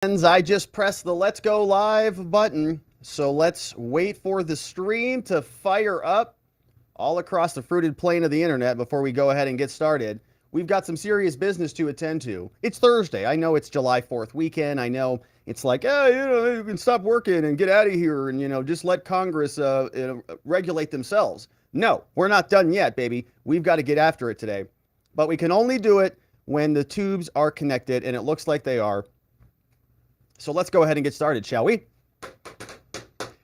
I just pressed the Let's Go Live button, so let's wait for the stream to fire up all across the fruited plain of the internet before we go ahead and get started. We've got some serious business to attend to. It's Thursday. I know it's July 4th weekend. I know it's like, you can stop working and get out of here and, just let Congress regulate themselves. No, we're not done yet, baby. We've got to get after it today. But we can only do it when the tubes are connected, and it looks like they are. So let's go ahead and get started, shall we?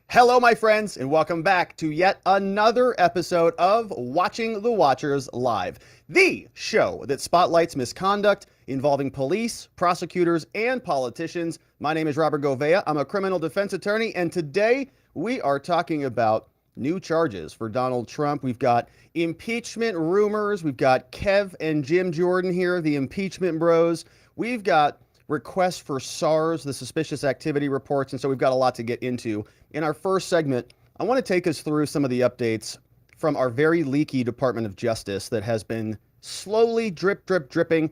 Hello, my friends, and welcome back to yet another episode of Watching the Watchers Live, the show that spotlights misconduct involving police, prosecutors, and politicians. My name is Robert Govea. I'm a criminal defense attorney, and today we are talking about new charges for Donald Trump. We've got impeachment rumors. We've got Kev and Jim Jordan here, the impeachment bros. We've got requests for SARS, the suspicious activity reports, and so we've got a lot to get into. In our first segment, I want to take us through some of the updates from our very leaky Department of Justice that has been slowly dripping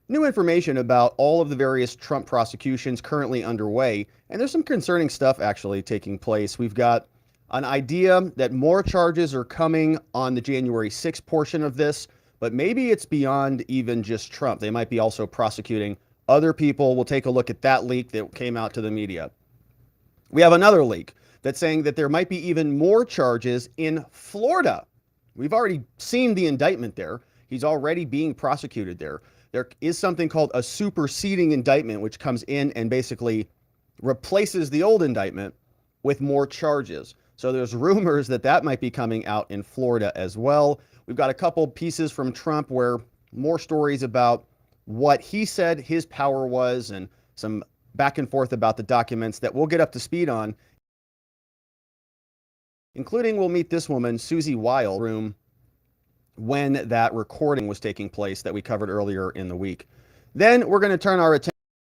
new information about all of the various Trump prosecutions currently underway, and there's some concerning stuff actually taking place. We've got an idea that more charges are coming on the January 6th portion of this, but maybe it's beyond even just Trump. They might be also prosecuting other people. We'll take a look at that leak that came out to the media. We have another leak that's saying that there might be even more charges in Florida. We've already seen the indictment there. He's already being prosecuted there. There is something called a superseding indictment, which comes in and basically replaces the old indictment with more charges. So there's rumors that that might be coming out in Florida as well. We've got a couple pieces from Trump where more stories about what he said his power was and some back and forth about the documents that we'll get up to speed on, including we'll meet this woman, Susie Wild, room when that recording was taking place that we covered earlier in the week. Then we're going to turn our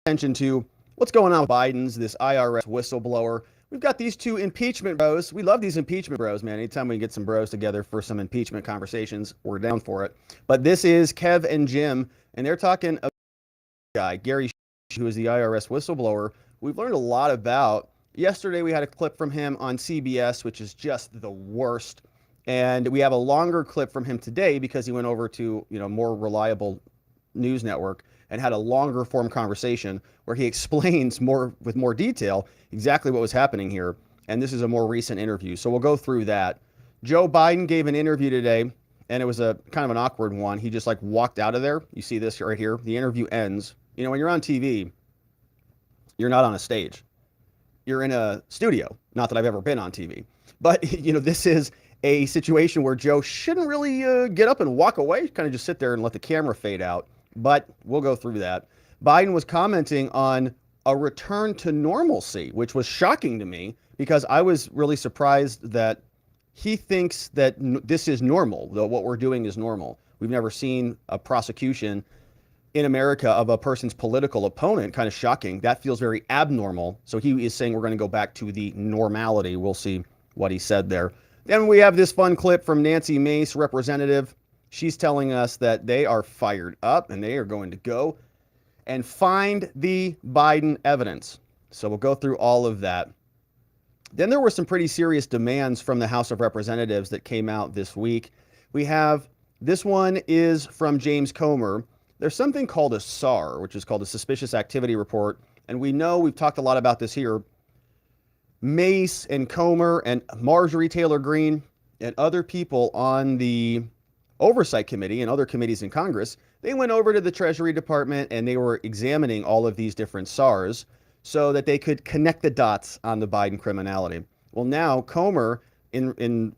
attention to what's going on with Biden's, this IRS whistleblower. We've got these two impeachment bros. We love these impeachment bros, man. Anytime we can get some bros together for some impeachment conversations, we're down for it. But this is Kev and Jim, and they're talking about a guy, Gary, who is the IRS whistleblower. We've learned a lot about. Yesterday, we had a clip from him on CBS, which is just the worst. And we have a longer clip from him today because he went over to, more reliable news network and had a longer form conversation where he explains with more detail exactly what was happening here. And this is a more recent interview. So we'll go through that. Joe Biden gave an interview today, and it was a kind of an awkward one. He just walked out of there. You see this right here. The interview ends. When you're on TV, you're not on a stage. You're in a studio. Not that I've ever been on TV. But, this is a situation where Joe shouldn't really get up and walk away. Kind of just sit there and let the camera fade out. But we'll go through that. Biden was commenting on a return to normalcy, which was shocking to me because I was really surprised that he thinks that this is normal, though what we're doing is normal. We've never seen a prosecution in America of a person's political opponent. Kind of shocking. That feels very abnormal. So he is saying we're going to go back to the normality. We'll see what he said there. Then we have this fun clip from Nancy Mace, representative. She's telling us that they are fired up and they are going to go and find the Biden evidence. So we'll go through all of that. Then there were some pretty serious demands from the House of Representatives that came out this week. We have, this one is from James Comer. There's something called a SAR, which is called a Suspicious Activity Report. And we know, we've talked a lot about this here, Mace and Comer and Marjorie Taylor Greene and other people on the Oversight Committee and other committees in Congress, they went over to the Treasury Department and they were examining all of these different SARs so that they could connect the dots on the Biden criminality. Well, now Comer, in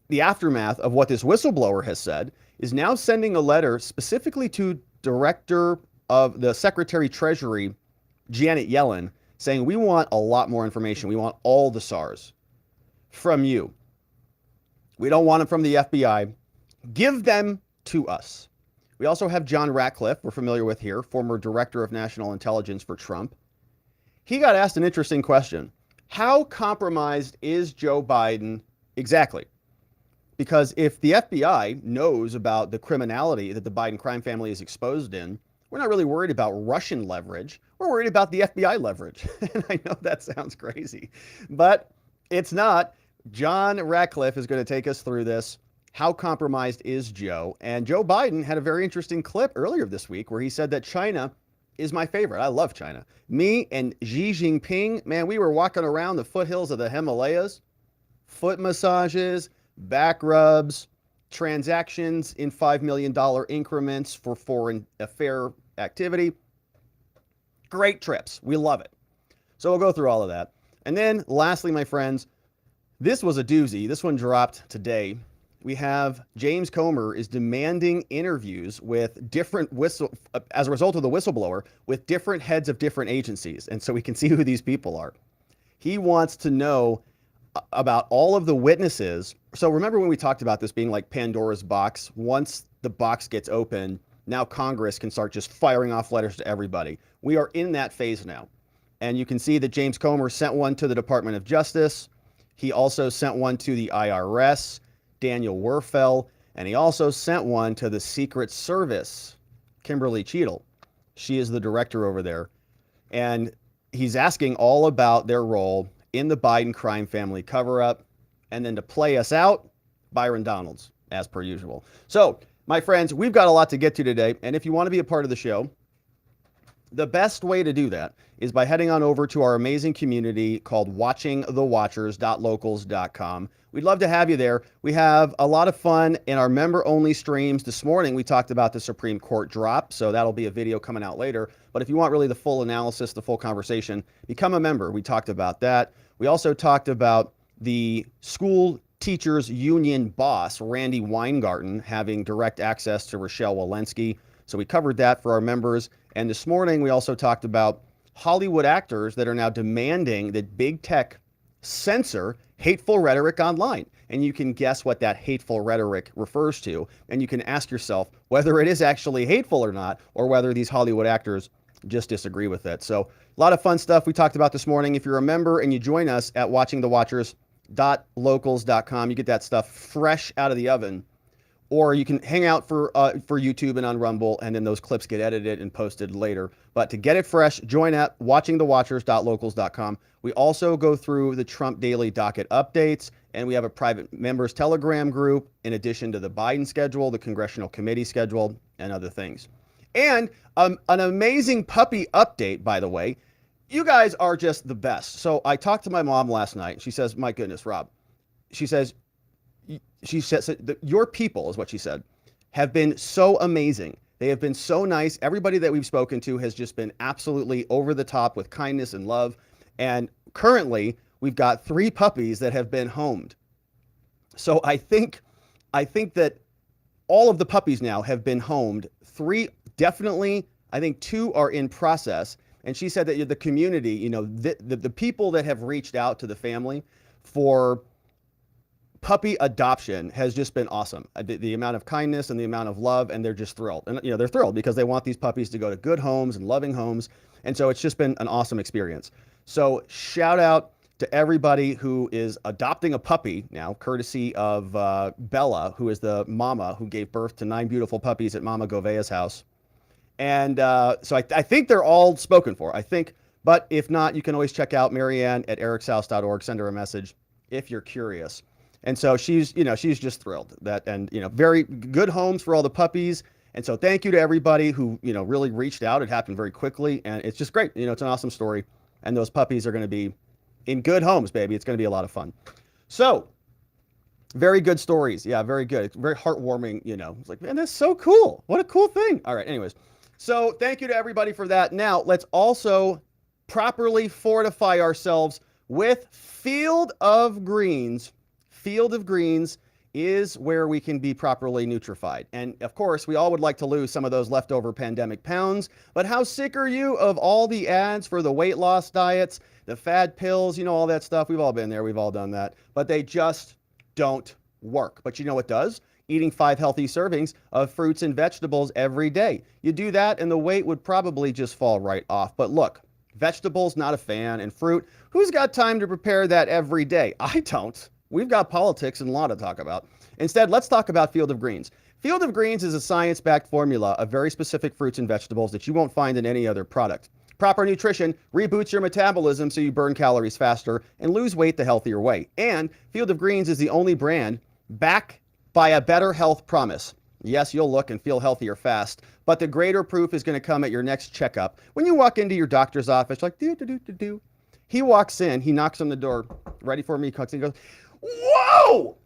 the aftermath of what this whistleblower has said, is now sending a letter specifically to Director of the Secretary Treasury, Janet Yellen, saying we want a lot more information. We want all the SARs from you. We don't want them from the FBI. Give them to us. We also have John Ratcliffe, we're familiar with here, former Director of National Intelligence for Trump. He got asked an interesting question. How compromised is Joe Biden exactly? Because if the FBI knows about the criminality that the Biden crime family is exposed in, We're not really worried about Russian leverage. We're worried about the FBI leverage. And I know that sounds crazy, but it's not. John Ratcliffe is going to take us through this. How compromised is Joe? And Joe Biden had a very interesting clip earlier this week where he said that China is my favorite. I love China. Me and Xi Jinping, man, we were walking around the foothills of the Himalayas, foot massages, back rubs, transactions in $5 million increments for foreign affair activity. Great trips. We love it. So we'll go through all of that. And then lastly, my friends, this was a doozy. This one dropped today. We have James Comer is demanding interviews with different as a result of the whistleblower with different heads of different agencies. And so we can see who these people are. He wants to know about all of the witnesses. So remember when we talked about this being like Pandora's box? Once the box gets open, now Congress can start just firing off letters to everybody. We are in that phase now. And you can see that James Comer sent one to the Department of Justice. He also sent one to the IRS, Daniel Werfel, and he also sent one to the Secret Service, Kimberly Cheatle. She is the director over there. And he's asking all about their role in the Biden crime family cover-up. And then to play us out, Byron Donalds, as per usual. So, my friends, we've got a lot to get to today. And if you want to be a part of the show, the best way to do that is by heading on over to our amazing community called watchingthewatchers.locals.com. We'd love to have you there. We have a lot of fun in our member-only streams. This morning, we talked about the Supreme Court drop, so that'll be a video coming out later. But if you want really the full analysis, the full conversation, become a member. We talked about that. We also talked about the school teachers union boss, Randy Weingarten, having direct access to Rochelle Walensky. So we covered that for our members. And this morning, we also talked about Hollywood actors that are now demanding that big tech censor hateful rhetoric online. And you can guess what that hateful rhetoric refers to. And you can ask yourself whether it is actually hateful or not, or whether these Hollywood actors just disagree with it. So a lot of fun stuff we talked about this morning. If you're a member and you join us at watchingthewatchers.locals.com, you get that stuff fresh out of the oven. Or you can hang out for YouTube and on Rumble, and then those clips get edited and posted later. But to get it fresh, join at watchingthewatchers.locals.com. We also go through the Trump Daily Docket updates, and we have a private members Telegram group in addition to the Biden schedule, the Congressional Committee schedule, and other things. And an amazing puppy update, by the way. You guys are just the best. So I talked to my mom last night. She says, my goodness, Rob. She says, your people, is what she said, have been so amazing. They have been so nice. Everybody that we've spoken to has just been absolutely over the top with kindness and love. And currently, we've got 3 puppies that have been homed. So I think that all of the puppies now have been homed. 3 definitely. I think 2 are in process. And she said that the community, you know, the people that have reached out to the family for puppy adoption has just been awesome. The amount of kindness and the amount of love, and they're just thrilled. And, you know, they're thrilled because they want these puppies to go to good homes and loving homes. And so it's just been an awesome experience. So shout out to everybody who is adopting a puppy now, courtesy of Bella, who is the mama who gave birth to 9 beautiful puppies at Mama Govea's house. And so I think they're all spoken for, I think. But if not, you can always check out Marianne at ericshouse.org. Send her a message if you're curious. And so she's just thrilled that, and, you know, very good homes for all the puppies. And so thank you to everybody who, you know, really reached out. It happened very quickly, and it's just great. You know, it's an awesome story. And those puppies are going to be in good homes, baby. It's going to be a lot of fun. So very good stories. Yeah, very good. It's very heartwarming, you know. It's like, man, that's so cool. What a cool thing. All right. Anyways, so thank you to everybody for that. Now let's also properly fortify ourselves with Field of Greens. Field of Greens is where we can be properly nutrified. And of course, we all would like to lose some of those leftover pandemic pounds, but how sick are you of all the ads for the weight loss diets, the fad pills, you know, all that stuff? We've all been there. We've all done that, but they just don't work. But you know what does? Eating 5 healthy servings of fruits and vegetables every day. You do that and the weight would probably just fall right off. But look, vegetables, not a fan, and fruit, who's got time to prepare that every day? I don't. We've got politics and law to talk about. Instead, let's talk about Field of Greens. Field of Greens is a science-backed formula of very specific fruits and vegetables that you won't find in any other product. Proper nutrition reboots your metabolism so you burn calories faster and lose weight the healthier way. And Field of Greens is the only brand backed by a better health promise. Yes, you'll look and feel healthier fast, but the greater proof is going to come at your next checkup. When you walk into your doctor's office, like, do. He walks in, he knocks on the door, ready for me, he comes in, he goes, whoa!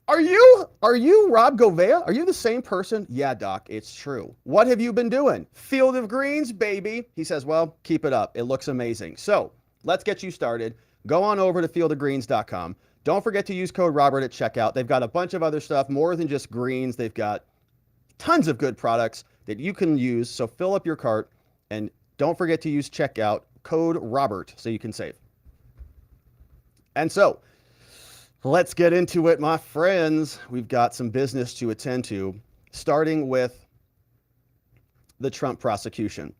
Are you Rob Govea? Are you the same person? Yeah, doc, it's true. What have you been doing? Field of Greens, baby. He says, well, keep it up. It looks amazing. So let's get you started. Go on over to fieldofgreens.com. Don't forget to use code Robert at checkout. They've got a bunch of other stuff, more than just greens. They've got tons of good products that you can use. So fill up your cart and don't forget to use checkout code Robert so you can save. And so let's get into it, my friends. We've got some business to attend to, starting with the Trump prosecution.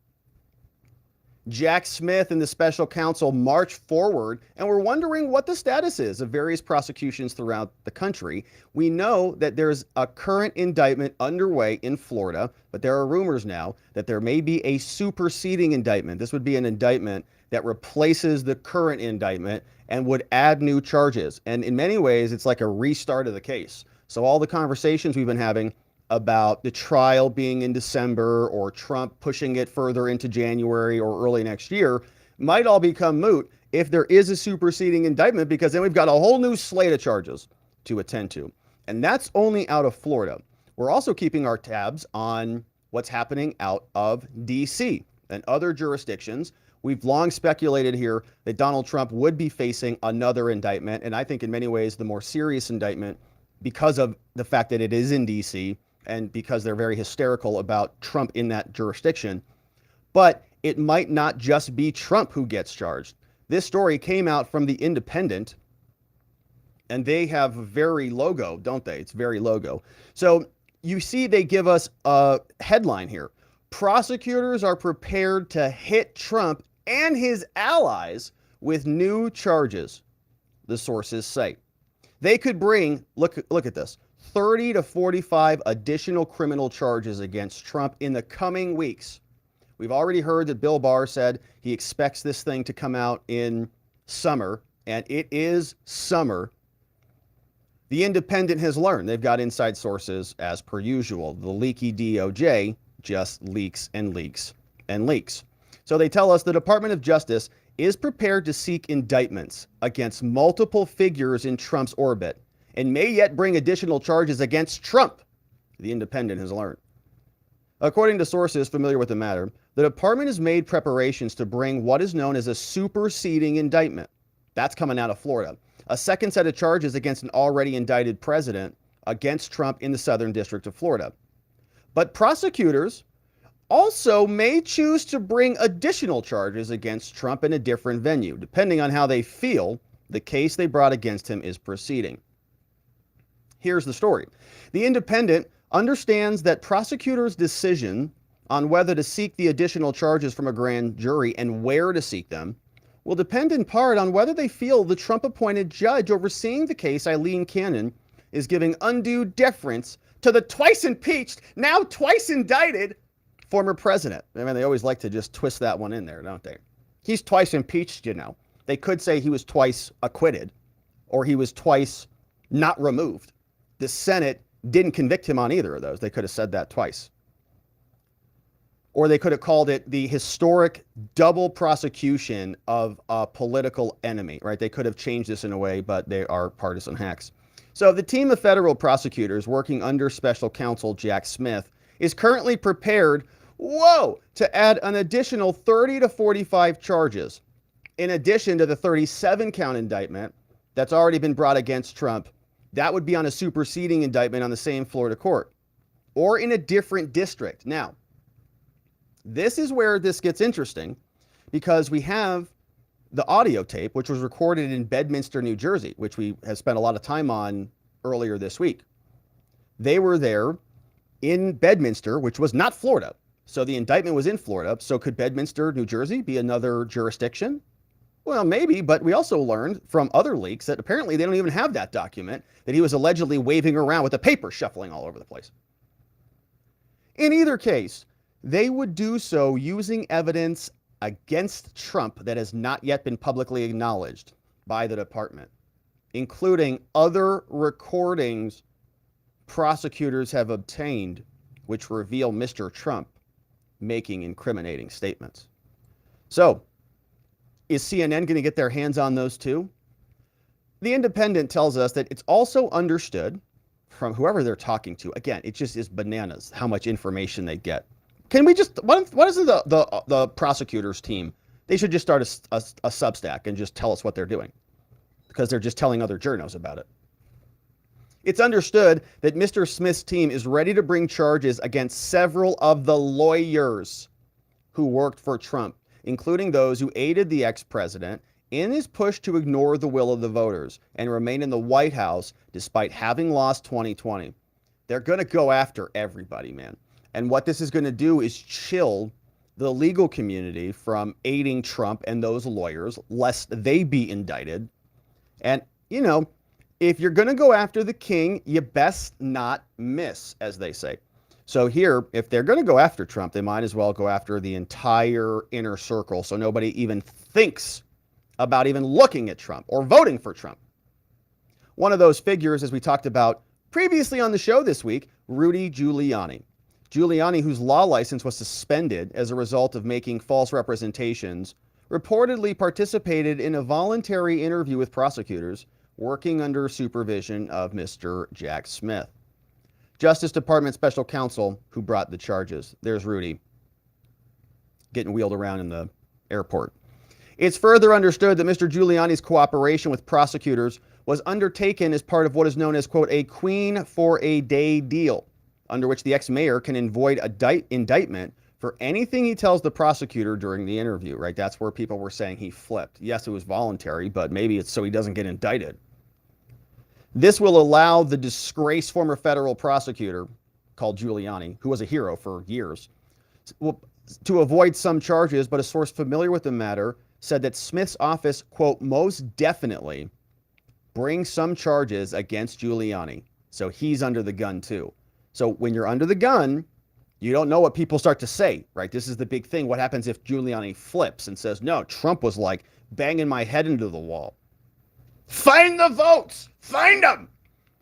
Jack Smith and the special counsel march forward, and we're wondering what the status is of various prosecutions throughout the country. We know that there's a current indictment underway in Florida, but there are rumors now that there may be a superseding indictment. This would be an indictment that replaces the current indictment and would add new charges. And in many ways, it's like a restart of the case. So all the conversations we've been having about the trial being in December or Trump pushing it further into January or early next year might all become moot if there is a superseding indictment, because then we've got a whole new slate of charges to attend to. And that's only out of Florida. We're also keeping our tabs on what's happening out of DC and other jurisdictions. We've long speculated here that Donald Trump would be facing another indictment, and I think in many ways the more serious indictment, because of the fact that it is in DC and because they're very hysterical about Trump in that jurisdiction. But it might not just be Trump who gets charged. This story came out from the Independent, and they have a very logo, don't they? It's very logo. So you see they give us a headline here. Prosecutors are prepared to hit Trump and his allies with new charges, the sources say. They could bring, look at this, 30 to 45 additional criminal charges against Trump in the coming weeks. We've already heard that Bill Barr said he expects this thing to come out in summer, and it is summer. The Independent has learned. They've got inside sources as per usual. The leaky DOJ just leaks and leaks and leaks. So they tell us the Department of Justice is prepared to seek indictments against multiple figures in Trump's orbit and may yet bring additional charges against Trump, the Independent has learned. According to sources familiar with the matter, the department has made preparations to bring what is known as a superseding indictment. That's coming out of Florida. A second set of charges against an already indicted president against Trump in the Southern District of Florida. But prosecutors also may choose to bring additional charges against Trump in a different venue, depending on how they feel the case they brought against him is proceeding. Here's the story. The Independent understands that prosecutors' decision on whether to seek the additional charges from a grand jury and where to seek them will depend in part on whether they feel the Trump-appointed judge overseeing the case, Eileen Cannon, is giving undue deference to the twice impeached, now twice indicted former president. I mean, they always like to just twist that one in there, don't they? He's twice impeached, you know. They could say he was twice acquitted or he was twice not removed. The Senate didn't convict him on either of those. They could have said that twice. Or they could have called it the historic double prosecution of a political enemy, right? They could have changed this in a way, but they are partisan hacks. So the team of federal prosecutors working under Special Counsel Jack Smith is currently prepared, to add an additional 30 to 45 charges, in addition to the 37-count indictment that's already been brought against Trump. That would be on a superseding indictment on the same Florida court or in a different district. Now, this is where this gets interesting because we have the audio tape, which was recorded in Bedminster, New Jersey, which we have spent a lot of time on earlier this week. They were there in Bedminster, which was not Florida. So the indictment was in Florida. So could Bedminster, New Jersey be another jurisdiction? Well, maybe, but we also learned from other leaks that apparently they don't even have that document, that he was allegedly waving around with the paper shuffling all over the place. In either case, they would do so using evidence against Trump that has not yet been publicly acknowledged by the department, including other recordings prosecutors have obtained which reveal Mr. Trump making incriminating statements. So, is CNN going to get their hands on those too? The Independent tells us that it's also understood from whoever they're talking to. Again, it just is bananas how much information they get. Can we just, what is the prosecutors team? They should just start a Substack and just tell us what they're doing, because they're just telling other journos about it. It's understood that Mr. Smith's team is ready to bring charges against several of the lawyers who worked for Trump, including those who aided the ex-president in his push to ignore the will of the voters and remain in the White House despite having lost 2020. They're going to go after everybody, man. And what this is going to do is chill the legal community from aiding Trump and those lawyers, lest they be indicted. And, you know, if you're going to go after the king, you best not miss, as they say. So here, if they're going to go after Trump, they might as well go after the entire inner circle, so nobody even thinks about even looking at Trump or voting for Trump. One of those figures, as we talked about previously on the show this week, Rudy Giuliani. Giuliani, whose law license was suspended as a result of making false representations, reportedly participated in a voluntary interview with prosecutors working under supervision of Mr. Jack Smith. Justice Department Special Counsel who brought the charges. There's Rudy getting wheeled around in the airport. It's further understood that Mr. Giuliani's cooperation with prosecutors was undertaken as part of what is known as, quote, a queen for a day deal, under which the ex-mayor can avoid indictment for anything he tells the prosecutor during the interview, right? That's where people were saying he flipped. Yes, it was voluntary, but maybe it's so he doesn't get indicted. This will allow the disgraced former federal prosecutor called Giuliani, who was a hero for years, to avoid some charges, but a source familiar with the matter said that Smith's office, quote, most definitely brings some charges against Giuliani. So he's under the gun too. So when you're under the gun, you don't know what people start to say, right? This is the big thing. What happens if Giuliani flips and says, no, Trump was like banging my head into the wall? Find the votes! Find them!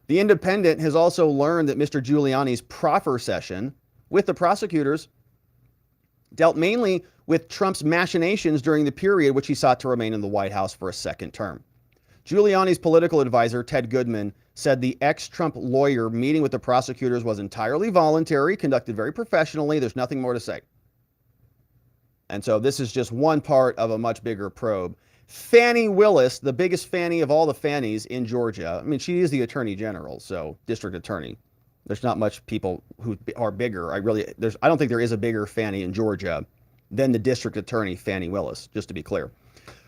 The Independent has also learned that Mr. Giuliani's proffer session with the prosecutors dealt mainly with Trump's machinations during the period which he sought to remain in the White House for a second term. Giuliani's political advisor, Ted Goodman, said the ex-Trump lawyer meeting with the prosecutors was entirely voluntary, conducted very professionally. There's nothing more to say. And so this is just one part of a much bigger probe. Fani Willis, the biggest Fanny of all the Fannies in Georgia. I mean, she is the attorney general, so district attorney. There's not much people who are bigger. I don't think there is a bigger Fanny in Georgia than the district attorney, Fani Willis, just to be clear.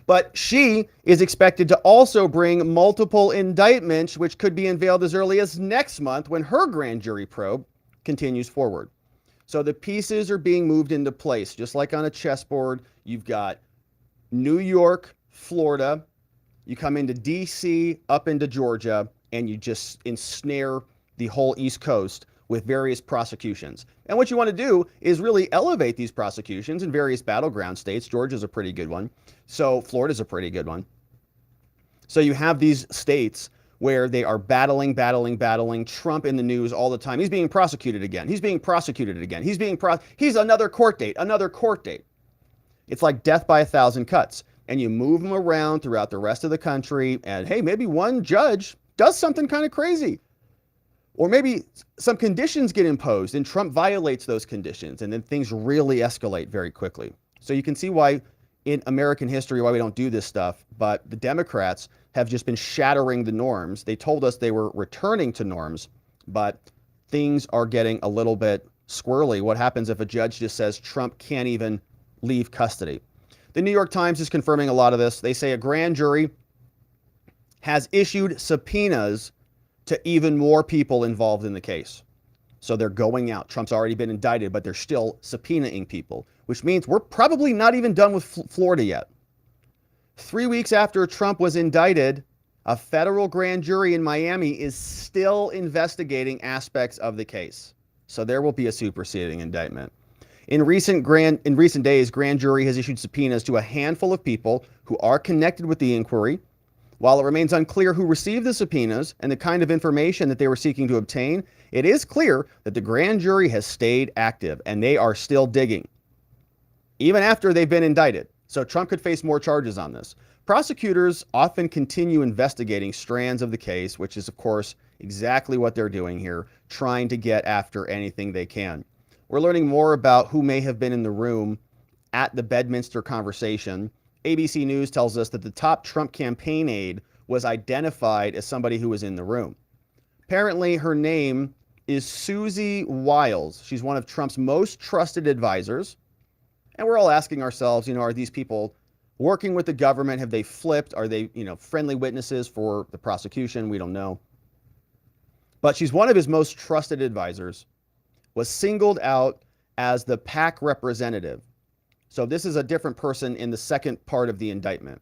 But she is expected to also bring multiple indictments, which could be unveiled as early as next month when her grand jury probe continues forward. So the pieces are being moved into place. Just like on a chessboard, you've got New York, Florida, you come into DC, up into Georgia, and you just ensnare the whole East Coast with various prosecutions. And what you want to do is really elevate these prosecutions in various battleground states. Georgia's a pretty good one. So Florida's a pretty good one. So you have these states where they are battling Trump in the news all the time. He's being prosecuted again. He's being prosecuted again. He's another court date. It's like death by 1,000 cuts. And you move them around throughout the rest of the country. And hey, maybe one judge does something kind of crazy. Or maybe some conditions get imposed and Trump violates those conditions. And then things really escalate very quickly. So you can see why in American history, why we don't do this stuff. But the Democrats have just been shattering the norms. They told us they were returning to norms, but things are getting a little bit squirrely. What happens if a judge just says Trump can't even leave custody? The New York Times is confirming a lot of this. They say a grand jury has issued subpoenas to even more people involved in the case. So they're going out. Trump's already been indicted, but they're still subpoenaing people, which means we're probably not even done with Florida yet. 3 weeks after Trump was indicted, a federal grand jury in Miami is still investigating aspects of the case. So there will be a superseding indictment. In recent days, grand jury has issued subpoenas to a handful of people who are connected with the inquiry. While it remains unclear who received the subpoenas and the kind of information that they were seeking to obtain, it is clear that the grand jury has stayed active and they are still digging, even after they've been indicted. So Trump could face more charges on this. Prosecutors often continue investigating strands of the case, which is, of course, exactly what they're doing here, trying to get after anything they can. We're learning more about who may have been in the room at the Bedminster conversation. ABC News tells us that the top Trump campaign aide was identified as somebody who was in the room. Apparently, her name is Susie Wiles. She's one of Trump's most trusted advisors. And we're all asking ourselves, are these people working with the government? Have they flipped? Are they, friendly witnesses for the prosecution? We don't know. But she's one of his most trusted advisors, was singled out as the PAC representative. So this is a different person in the second part of the indictment.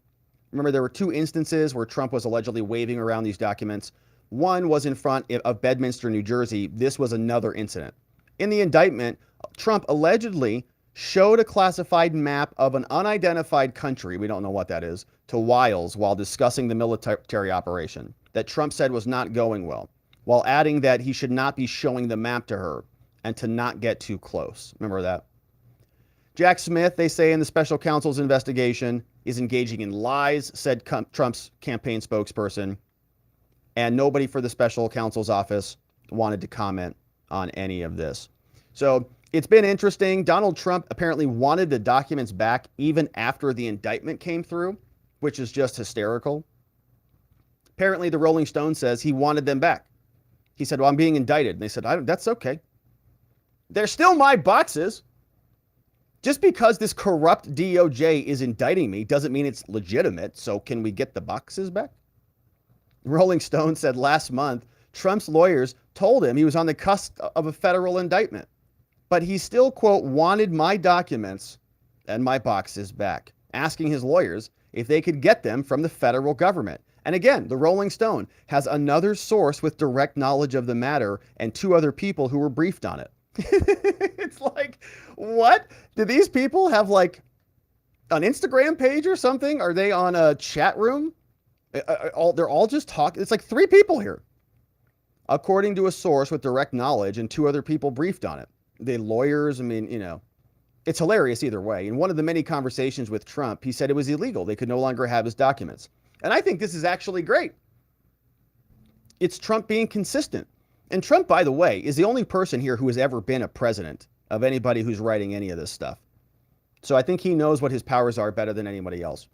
Remember, there were two instances where Trump was allegedly waving around these documents. One was in front of Bedminster, New Jersey. This was another incident. In the indictment, Trump allegedly showed a classified map of an unidentified country, we don't know what that is, to Wiles while discussing the military operation that Trump said was not going well, while adding that he should not be showing the map to her and to not get too close. Remember that? Jack Smith, they say in the special counsel's investigation, is engaging in lies, said Trump's campaign spokesperson, and nobody for the special counsel's office wanted to comment on any of this. So it's been interesting. Donald Trump apparently wanted the documents back even after the indictment came through, which is just hysterical. Apparently, the Rolling Stone says he wanted them back. He said, well, I'm being indicted. And they said, that's okay. They're still my boxes. Just because this corrupt DOJ is indicting me doesn't mean it's legitimate. So can we get the boxes back? Rolling Stone said last month, Trump's lawyers told him he was on the cusp of a federal indictment. But he still, quote, wanted my documents and my boxes back, asking his lawyers if they could get them from the federal government. And again, the Rolling Stone has another source with direct knowledge of the matter and two other people who were briefed on it. It's like, what? Do these people have like an Instagram page or something? Are they on a chat room? They're all just talking. It's like three people here, according to a source with direct knowledge and two other people briefed on it. The lawyers, it's hilarious either way. In one of the many conversations with Trump, he said it was illegal. They could no longer have his documents. And I think this is actually great. It's Trump being consistent. And Trump, by the way, is the only person here who has ever been a president of anybody who's writing any of this stuff. So I think he knows what his powers are better than anybody else.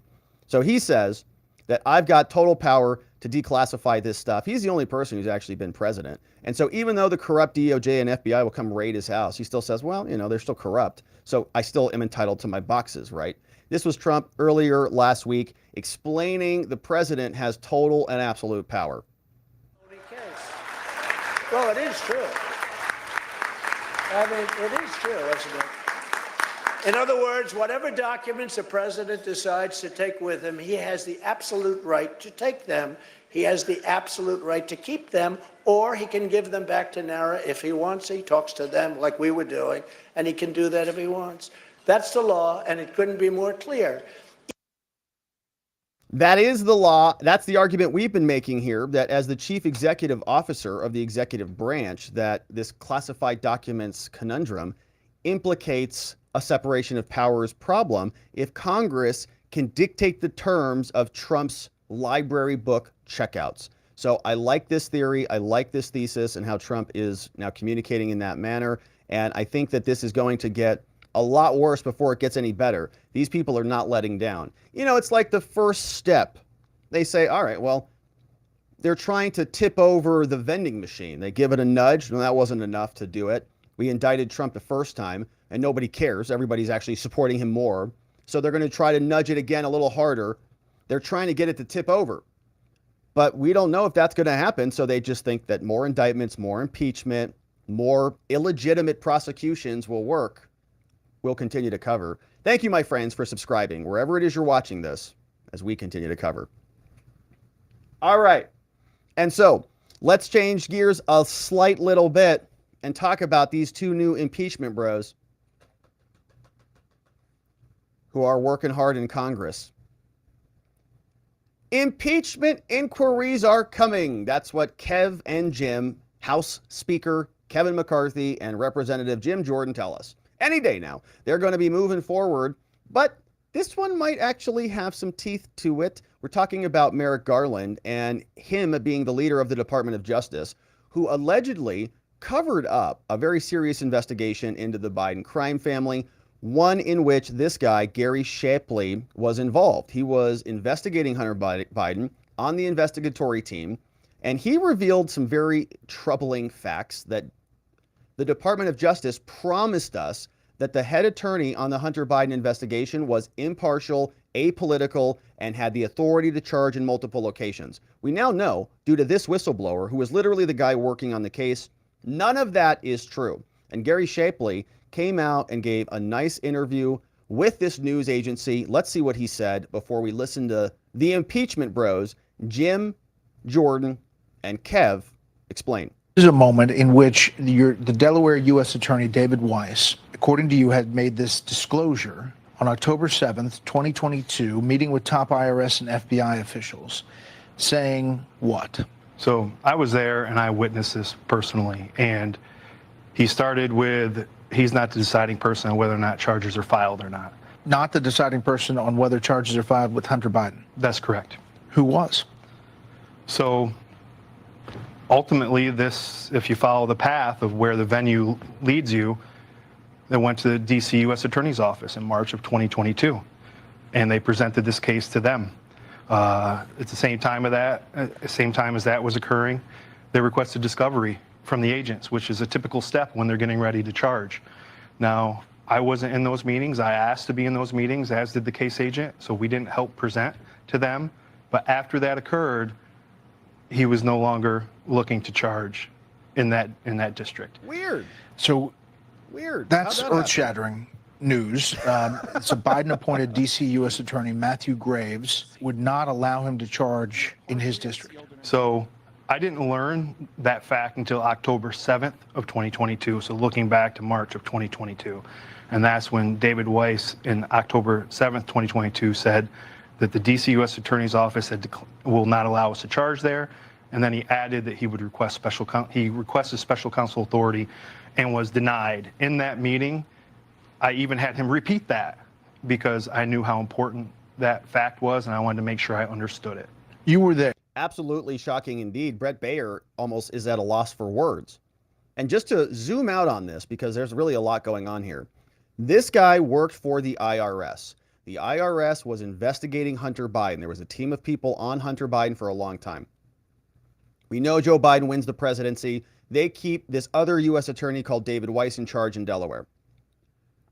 So he says that I've got total power to declassify this stuff. He's the only person who's actually been president. And so even though the corrupt DOJ and FBI will come raid his house, he still says, well, they're still corrupt. So I still am entitled to my boxes, right? This was Trump earlier last week explaining the president has total and absolute power. Well, it is true. I mean, it is true, isn't it? In other words, whatever documents the president decides to take with him, he has the absolute right to take them. He has the absolute right to keep them, or he can give them back to NARA if he wants. He talks to them like we were doing, and he can do that if he wants. That's the law, and it couldn't be more clear. That is the law. That's the argument we've been making here, that as the chief executive officer of the executive branch, that this classified documents conundrum implicates a separation of powers problem if Congress can dictate the terms of Trump's library book checkouts. So I like this theory. I like this thesis and how Trump is now communicating in that manner. And I think that this is going to get a lot worse before it gets any better. These people are not letting down. It's like the first step. They say, all right, well, they're trying to tip over the vending machine. They give it a nudge. No, that wasn't enough to do it. We indicted Trump the first time and nobody cares. Everybody's actually supporting him more. So they're going to try to nudge it again a little harder. They're trying to get it to tip over. But we don't know if that's going to happen. So they just think that more indictments, more impeachment, more illegitimate prosecutions will work. We'll continue to cover. Thank you, my friends, for subscribing wherever it is you're watching this as we continue to cover. All right. And so let's change gears a slight little bit and talk about these two new impeachment bros who are working hard in Congress. Impeachment inquiries are coming. That's what Kev and Jim, House Speaker Kevin McCarthy and Representative Jim Jordan tell us. Any day now, they're going to be moving forward, but this one might actually have some teeth to it. We're talking about Merrick Garland and him being the leader of the Department of Justice, who allegedly covered up a very serious investigation into the Biden crime family, one in which this guy, Gary Shapley, was involved. He was investigating Hunter Biden on the investigatory team, and he revealed some very troubling facts that the Department of Justice promised us that the head attorney on the Hunter Biden investigation was impartial, apolitical, and had the authority to charge in multiple locations. We now know, due to this whistleblower, who was literally the guy working on the case, none of that is true. And Gary Shapley came out and gave a nice interview with this news agency. Let's see what he said before we listen to the impeachment bros, Jim, Jordan, and Kev, explain. This is a moment in which the Delaware U.S. Attorney David Weiss, according to you, had made this disclosure on October 7th, 2022, meeting with top IRS and FBI officials, saying what? So I was there and I witnessed this personally. And he started with, he's not the deciding person on whether or not charges are filed or not. Not the deciding person on whether charges are filed with Hunter Biden. That's correct. Who was? So ultimately, this, if you follow the path of where the venue leads you, they went to the D.C. U.S. Attorney's Office in March of 2022, and they presented this case to them. At the same time as that was occurring, they requested discovery from the agents, which is a typical step when they're getting ready to charge. Now, I wasn't in those meetings. I asked to be in those meetings, as did the case agent, so we didn't help present to them. But after that occurred, he was no longer looking to charge in that district. Weird. So Weird. that's earth-shattering news. It's a Biden-appointed D.C. U.S. Attorney, Matthew Graves, would not allow him to charge in his district. So I didn't learn that fact until October 7th of 2022, so looking back to March of 2022. And that's when David Weiss, in October 7th, 2022, said that the D.C. U.S. Attorney's Office will not allow us to charge there. And then he added that he would request he requested special counsel authority and was denied. In that meeting, I even had him repeat that because I knew how important that fact was and I wanted to make sure I understood it. You were there. Absolutely shocking indeed. Brett Baer almost is at a loss for words. And just to zoom out on this, because there's really a lot going on here. This guy worked for the IRS. The IRS was investigating Hunter Biden. There was a team of people on Hunter Biden for a long time. We know Joe Biden wins the presidency. They keep this other U.S. attorney called David Weiss in charge in Delaware.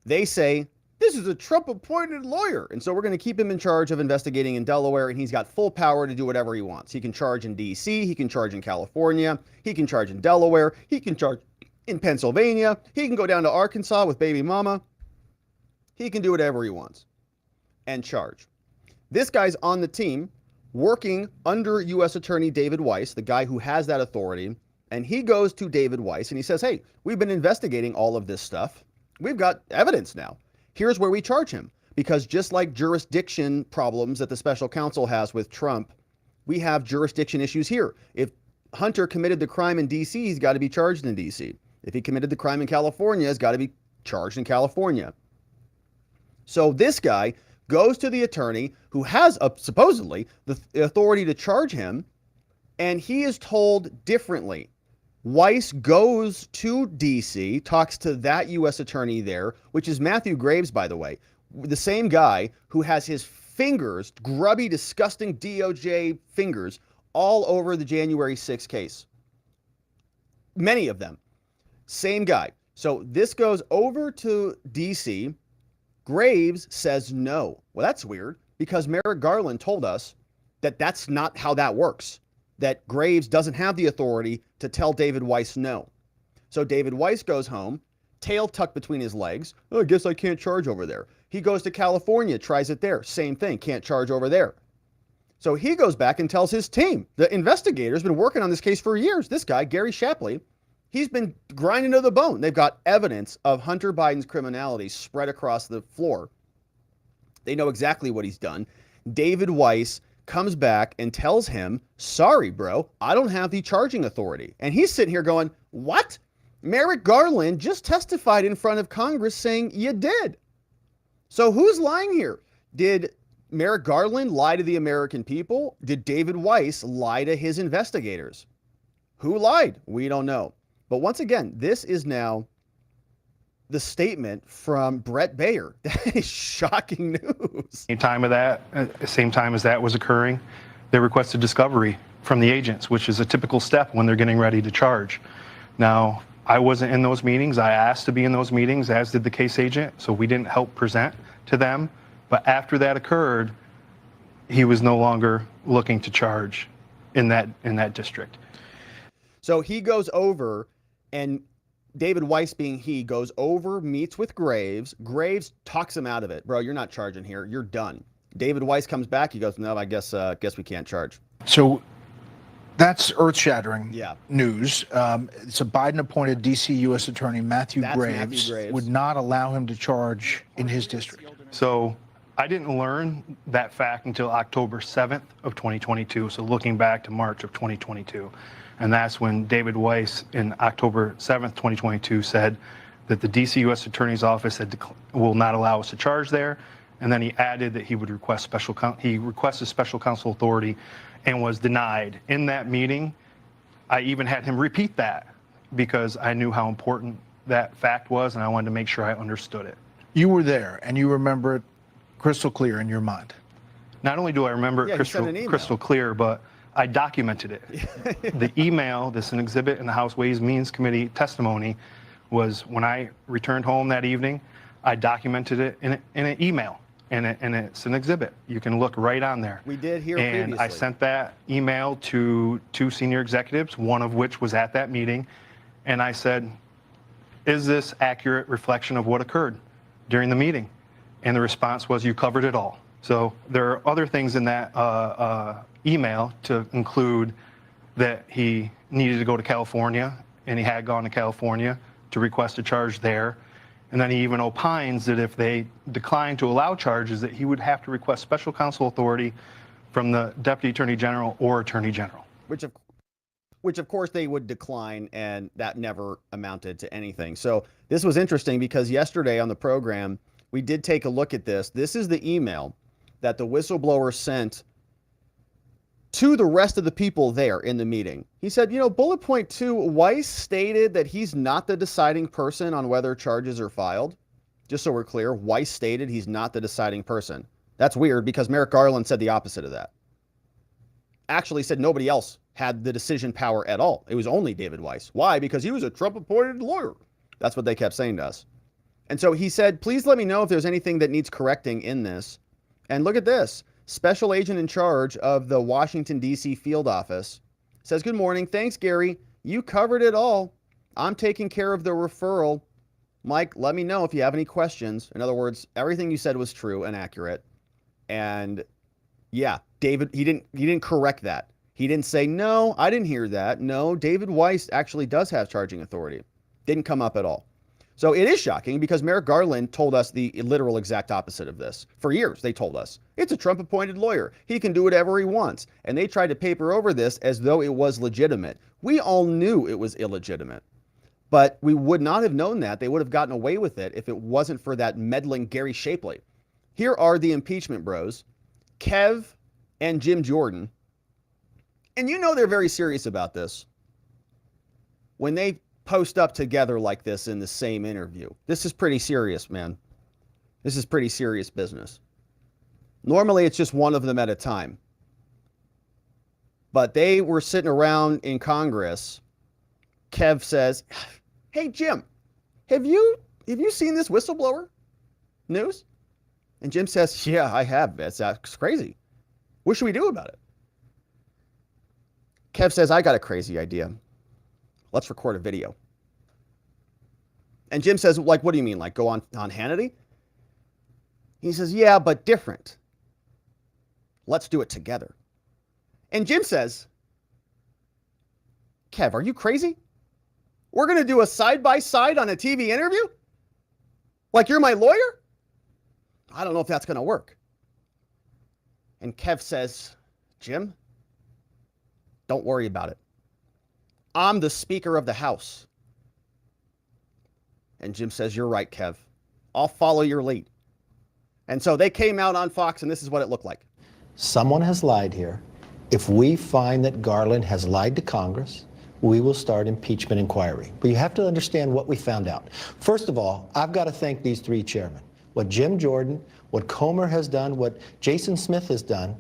They say, this is a Trump-appointed lawyer, and so we're going to keep him in charge of investigating in Delaware, and he's got full power to do whatever he wants. He can charge in D.C., he can charge in California, he can charge in Delaware, he can charge in Pennsylvania, he can go down to Arkansas with baby mama. He can do whatever he wants and charge. This guy's on the team working under U.S. Attorney David Weiss, the guy who has that authority, and he goes to David Weiss and he says, hey, we've been investigating all of this stuff. We've got evidence now. Here's where we charge him. Because just like jurisdiction problems that the special counsel has with Trump, we have jurisdiction issues here. If Hunter committed the crime in D.C., he's got to be charged in D.C. If he committed the crime in California, he's got to be charged in California. So this guy goes to the attorney who has supposedly the authority to charge him, and he is told differently. Weiss goes to D.C., talks to that U.S. attorney there, which is Matthew Graves, by the way, the same guy who has his fingers, grubby, disgusting DOJ fingers, all over the January 6th case. Many of them. Same guy. So this goes over to D.C., Graves says no. Well, that's weird because Merrick Garland told us that that's not how that works, that Graves doesn't have the authority to tell David Weiss no. So David Weiss goes home, tail tucked between his legs. Oh, I guess I can't charge over there. He goes to California, tries it there. Same thing, can't charge over there. So he goes back and tells his team, the investigator's been working on this case for years. This guy, Gary Shapley, He's been grinding to the bone. They've got evidence of Hunter Biden's criminality spread across the floor. They know exactly what he's done. David Weiss comes back and tells him, sorry, bro, I don't have the charging authority. And he's sitting here going, what? Merrick Garland just testified in front of Congress saying you did. So who's lying here? Did Merrick Garland lie to the American people? Did David Weiss lie to his investigators? Who lied? We don't know. But once again, this is now the statement from Brett Baer. That is shocking news. Same time as that was occurring, they requested discovery from the agents, which is a typical step when they're getting ready to charge. Now, I wasn't in those meetings. I asked to be in those meetings, as did the case agent, so we didn't help present to them. But after that occurred, he was no longer looking to charge in that district. So he goes over, and David Weiss, being he, goes over, meets with Graves. Graves talks him out of it. Bro, you're not charging here. You're done. David Weiss comes back. He goes, no, I guess we can't charge. So that's earth-shattering Yeah. news. It's a Biden-appointed D.C. U.S. Attorney Matthew Graves would not allow him to charge in his district. So I didn't learn that fact until October 7th of 2022, so looking back to March of 2022. And that's when David Weiss, in October 7th, 2022, said that the D.C. U.S. Attorney's Office will not allow us to charge there. And then he added that he would request requested special counsel authority and was denied. In that meeting, I even had him repeat that because I knew how important that fact was, and I wanted to make sure I understood it. You were there, and you remember it crystal clear in your mind. Not only do I remember it crystal clear, but I documented it. The email, this is an exhibit in the House Ways Means Committee testimony, was when I returned home that evening, I documented it in an email, and it's an exhibit. You can look right on there. We did hear And previously. I sent that email to 2 senior executives, one of which was at that meeting, and I said, is this accurate reflection of what occurred during the meeting? And the response was, you covered it all. So there are other things in that email to include that he needed to go to California, and he had gone to California to request a charge there. And then he even opines that if they decline to allow charges, that he would have to request special counsel authority from the Deputy Attorney General or Attorney General. Which of course they would decline, and that never amounted to anything. So this was interesting because yesterday on the program, we did take a look at this. This is the email that the whistleblower sent to the rest of the people there in the meeting. He said, bullet point 2, Weiss stated that he's not the deciding person on whether charges are filed. Just so we're clear, Weiss stated he's not the deciding person. That's weird because Merrick Garland said the opposite of that. Actually said nobody else had the decision power at all. It was only David Weiss. Why? Because he was a Trump-appointed lawyer. That's what they kept saying to us. And so he said, please let me know if there's anything that needs correcting in this. And look at this. Special agent in charge of the Washington, D.C. field office says, good morning. Thanks, Gary. You covered it all. I'm taking care of the referral. Mike, let me know if you have any questions. In other words, everything you said was true and accurate. And yeah, David, he didn't correct that. He didn't say, no, I didn't hear that. No, David Weiss actually does have charging authority. Didn't come up at all. So it is shocking because Merrick Garland told us the literal exact opposite of this. For years, they told us, it's a Trump-appointed lawyer. He can do whatever he wants. And they tried to paper over this as though it was legitimate. We all knew it was illegitimate. But we would not have known that. They would have gotten away with it if it wasn't for that meddling Gary Shapley. Here are the impeachment bros, Kev and Jim Jordan. And they're very serious about this when they post up together like this in the same interview. This is pretty serious, man. This is pretty serious business. Normally, it's just one of them at a time. But they were sitting around in Congress. Kev says, hey, Jim, have you seen this whistleblower news? And Jim says, yeah, I have. That's crazy. What should we do about it? Kev says, I got a crazy idea. Let's record a video. And Jim says, like, what do you mean? Like, go on Hannity? He says, yeah, but different. Let's do it together. And Jim says, Kev, are you crazy? We're going to do a side-by-side on a TV interview? Like you're my lawyer? I don't know if that's going to work. And Kev says, Jim, don't worry about it. I'm the Speaker of the House. And Jim says, you're right, Kev. I'll follow your lead. And so they came out on Fox, and this is what it looked like. Someone has lied here. If we find that Garland has lied to Congress, we will start impeachment inquiry. But you have to understand what we found out. First of all, I've got to thank these three chairmen. What Jim Jordan, what Comer has done, what Jason Smith has done,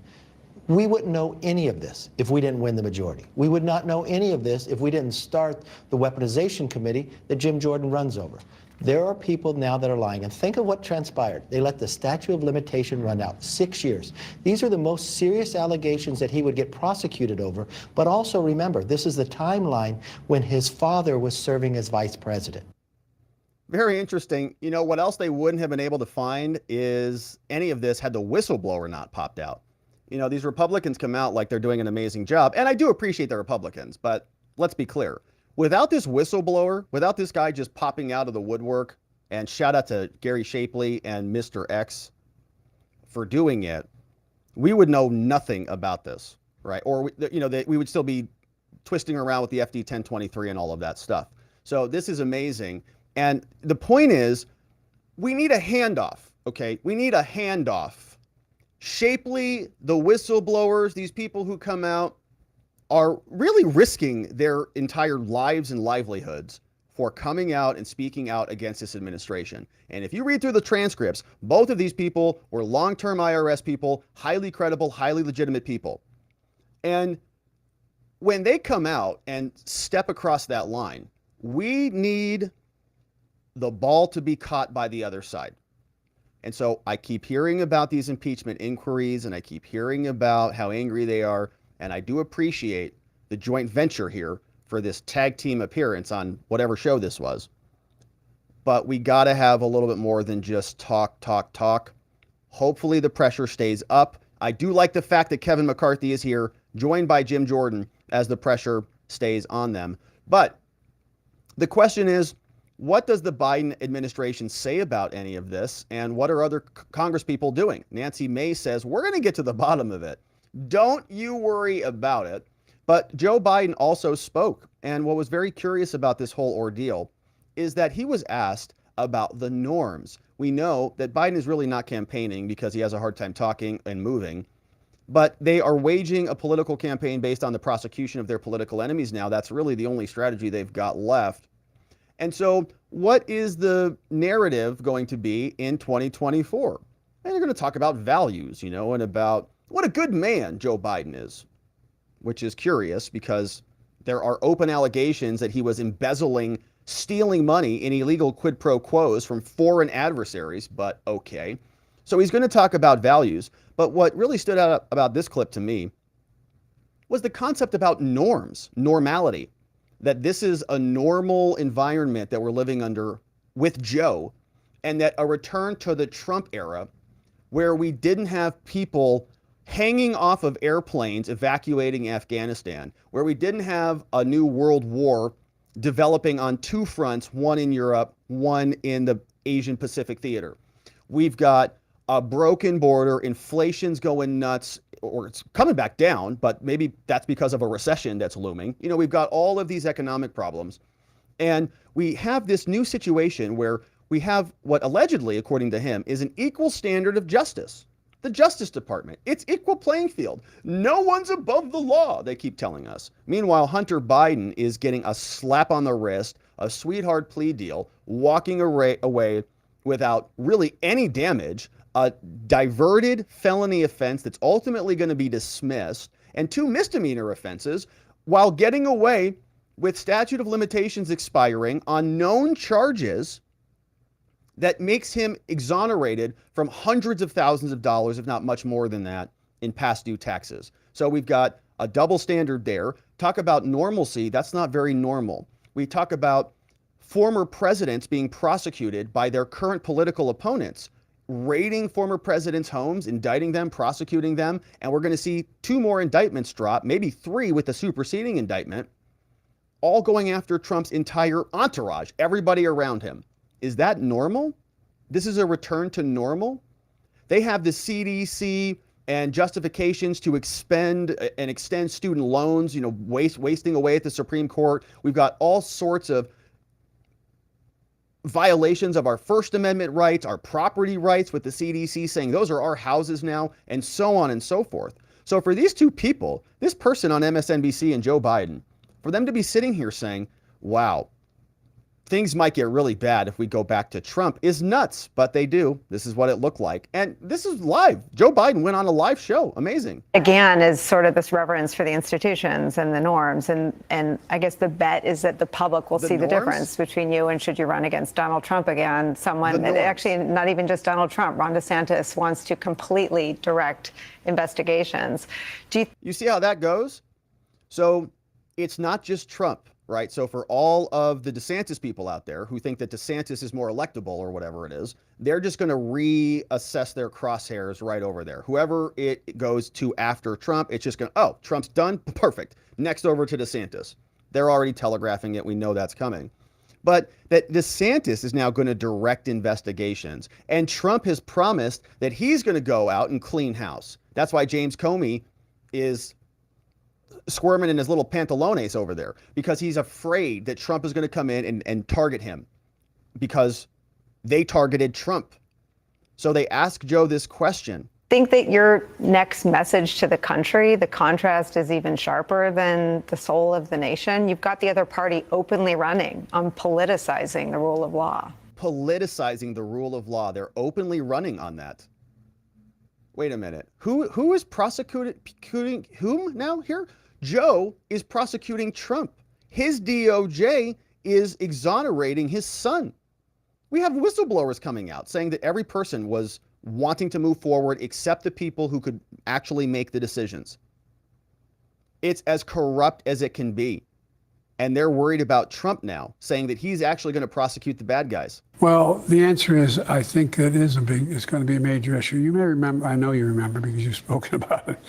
we wouldn't know any of this if we didn't win the majority. We would not know any of this if we didn't start the weaponization committee that Jim Jordan runs over. There are people now that are lying, and think of what transpired. They let the statute of limitation run out, 6 years. These are the most serious allegations that he would get prosecuted over, but also remember, this is the timeline when his father was serving as vice president. Very interesting. You know, what else they wouldn't have been able to find is any of this had the whistleblower not popped out. You know, these Republicans come out like they're doing an amazing job, and I do appreciate the Republicans, but let's be clear. Without this whistleblower, without this guy just popping out of the woodwork, and shout out to Gary Shapley and Mr. X for doing it, we would know nothing about this, right? Or, you know, we would still be twisting around with the FD 1023 and all of that stuff. So this is amazing. And the point is, we need a handoff, okay? We need a handoff. Shapley, the whistleblowers, these people who come out, are really risking their entire lives and livelihoods for coming out and speaking out against this administration. And if you read through the transcripts, both of these people were long-term IRS people, highly credible, highly legitimate people. And when they come out and step across that line, we need the ball to be caught by the other side. And so I keep hearing about these impeachment inquiries, and I keep hearing about how angry they are. And I do appreciate the joint venture here for this tag team appearance on whatever show this was. But we got to have a little bit more than just talk. Hopefully the pressure stays up. I do like the fact that Kevin McCarthy is here, joined by Jim Jordan, as the pressure stays on them. But the question is, what does the Biden administration say about any of this? And what are other Congresspeople doing? Nancy Mace says, we're going to get to the bottom of it. Don't you worry about it. But Joe Biden also spoke. And what was very curious about this whole ordeal is that he was asked about the norms. We know that Biden is really not campaigning because he has a hard time talking and moving. But they are waging a political campaign based on the prosecution of their political enemies now. That's really the only strategy they've got left. And so what is the narrative going to be in 2024? And they're going to talk about values, you know, and about what a good man Joe Biden is, which is curious because there are open allegations that he was embezzling, stealing money in illegal quid pro quos from foreign adversaries, but okay. So he's going to talk about values. But what really stood out about this clip to me was the concept about norms, normality, that this is a normal environment that we're living under with Joe, and that a return to the Trump era where we didn't have people hanging off of airplanes evacuating Afghanistan, where we didn't have a new world war developing on two fronts, one in Europe, one in the Asian Pacific theater. We've got a broken border, inflation's going nuts, or it's coming back down, but maybe that's because of a recession that's looming. You know, we've got all of these economic problems. And we have this new situation where we have what allegedly, according to him, is an equal standard of justice. The Justice Department, it's equal playing field. No one's above the law, they keep telling us. Meanwhile, Hunter Biden is getting a slap on the wrist, a sweetheart plea deal, walking away without really any damage, a diverted felony offense that's ultimately going to be dismissed, and 2 misdemeanor offenses, while getting away with statute of limitations expiring on known charges that makes him exonerated from hundreds of thousands of dollars, if not much more than that, in past due taxes. So we've got a double standard there. Talk about normalcy, that's not very normal. We talk about former presidents being prosecuted by their current political opponents, raiding former presidents' homes, indicting them, prosecuting them, and we're going to see 2 more indictments drop, maybe 3 with the superseding indictment, all going after Trump's entire entourage, everybody around him. Is that normal? This is a return to normal? They have the CDC and justifications to expend and extend student loans, wasting away at the Supreme Court. We've got all sorts of violations of our First Amendment rights, our property rights, with the CDC saying those are our houses now, and so on and so forth. So for these two people, this person on MSNBC and Joe Biden, for them to be sitting here saying, wow, things might get really bad if we go back to Trump, is nuts, but they do. This is what it looked like. And this is live. Joe Biden went on a live show. Amazing. Again, is sort of this reverence for the institutions and the norms. And I guess the bet is that the public will see the difference between you and should you run against Donald Trump again, someone that actually not even just Donald Trump, Ron DeSantis wants to completely direct investigations. You see how that goes? So it's not just Trump. Right. So for all of the DeSantis people out there who think that DeSantis is more electable or whatever it is, they're just going to reassess their crosshairs right over there. Whoever it goes to after Trump, it's just going to, oh, Trump's done. Perfect. Next over to DeSantis. They're already telegraphing it. We know that's coming. But that DeSantis is now going to direct investigations. And Trump has promised that he's going to go out and clean house. That's why James Comey is squirming in his little pantalones over there, because he's afraid that Trump is going to come in and target him because they targeted Trump. So they asked Joe this question. Think that your next message to the country, the contrast is even sharper than the soul of the nation. You've got the other party openly running on politicizing the rule of law. Politicizing the rule of law. They're openly running on that. Wait a minute. Who is prosecuting whom now here? Joe is prosecuting Trump. His DOJ is exonerating his son. We have whistleblowers coming out saying that every person was wanting to move forward except the people who could actually make the decisions. It's as corrupt as it can be. And they're worried about Trump now, saying that he's actually going to prosecute the bad guys. Well, the answer is, I think it's going to be a major issue. You may remember, I know you remember because you've spoken about it.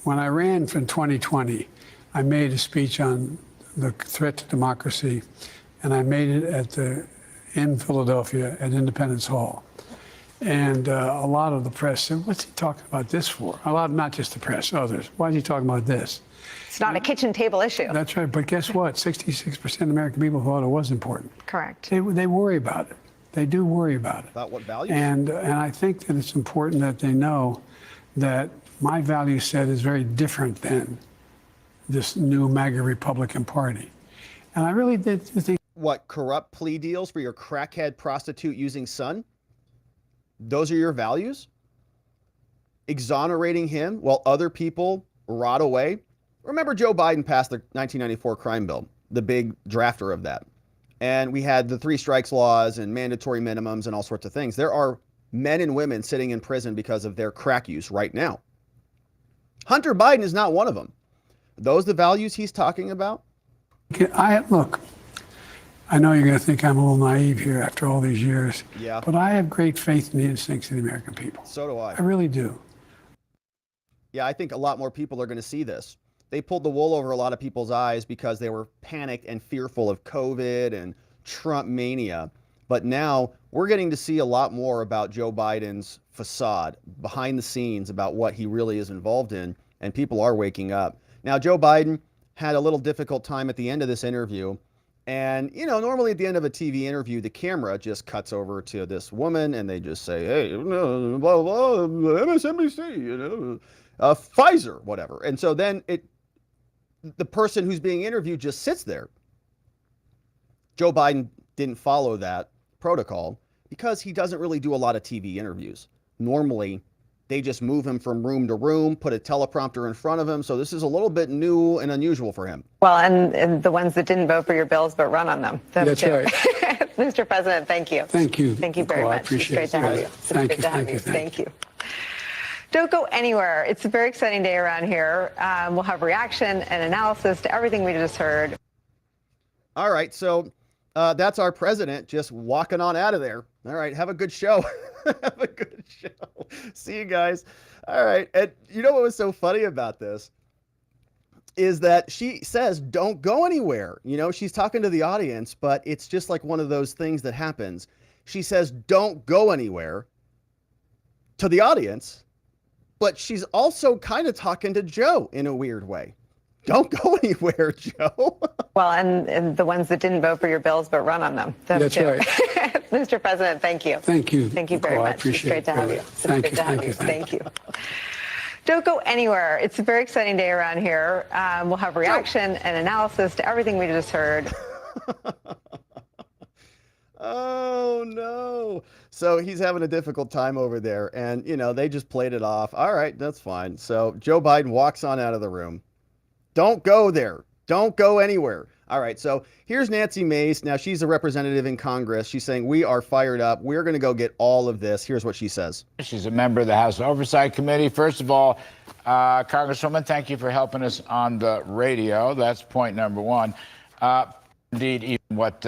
When I ran for 2020, I made a speech on the threat to democracy, and I made it in Philadelphia at Independence Hall. And a lot of the press said, what's he talking about this for? A lot, not just the press, others. Why is he talking about this? It's not a kitchen table issue. That's right. But guess what? 66% of American people thought it was important. Correct. They worry about it. They do worry about it. About what values? And I think that it's important that they know that my value set is very different than this new MAGA Republican Party. And I really did think. What, corrupt plea deals for your crackhead prostitute using son? Those are your values? Exonerating him while other people rot away? Remember, Joe Biden passed the 1994 crime bill, the big drafter of that. And we had the 3 strikes laws and mandatory minimums and all sorts of things. There are men and women sitting in prison because of their crack use right now. Hunter Biden is not one of them. Those the values he's talking about? Look, I know you're going to think I'm a little naive here after all these years. Yeah. But I have great faith in the instincts of the American people. So do I. I really do. Yeah, I think a lot more people are going to see this. They pulled the wool over a lot of people's eyes because they were panicked and fearful of COVID and Trump mania. But now we're getting to see a lot more about Joe Biden's facade, behind the scenes, about what he really is involved in, and people are waking up. Now, Joe Biden had a little difficult time at the end of this interview. And, normally at the end of a TV interview, the camera just cuts over to this woman and they just say, hey, blah, blah, MSNBC, Pfizer, whatever. And so then the person who's being interviewed just sits there. Joe Biden didn't follow that protocol because he doesn't really do a lot of TV interviews. Normally, they just move him from room to room, put a teleprompter in front of him. So this is a little bit new and unusual for him. Well, and the ones that didn't vote for your bills but run on them. That's right. Mr. President, thank you. Thank you. Thank you very Nicole, I much. appreciate It's great to have you. It's great to have you. Thank you. Don't go anywhere. It's a very exciting day around here. We'll have reaction and analysis to everything we just heard. All right. So that's our president just walking on out of there. All right. Have a good show. Have a good show. See you guys. All right. And you know what was so funny about this? is that she says, don't go anywhere. You know, she's talking to the audience, but it's just like one of those things that happens. She says, don't go anywhere to the audience, but she's also kind of talking to Joe in a weird way. Don't go anywhere, Joe. Well, and the ones that didn't vote for your bills but run on them. That's too. right. Mr. President, thank you. Thank you. Thank you very Nicole, I much. appreciate It's great to have you. Thank you. Thank you. Thank you. Don't go anywhere. It's a very exciting day around here. We'll have reaction and analysis to everything we just heard. Oh, no. So he's having a difficult time over there. And, you know, they just played it off. All right, that's fine. So Joe Biden walks on out of the room. Don't go there. Don't go anywhere. All right, so here's Nancy Mace. Now, she's a representative in Congress. She's saying, we are fired up. We're going to go get all of this. Here's what she says. She's a member of the House Oversight Committee. First of all, Congresswoman, thank you for helping us on the radio. That's point number one. Indeed, even what...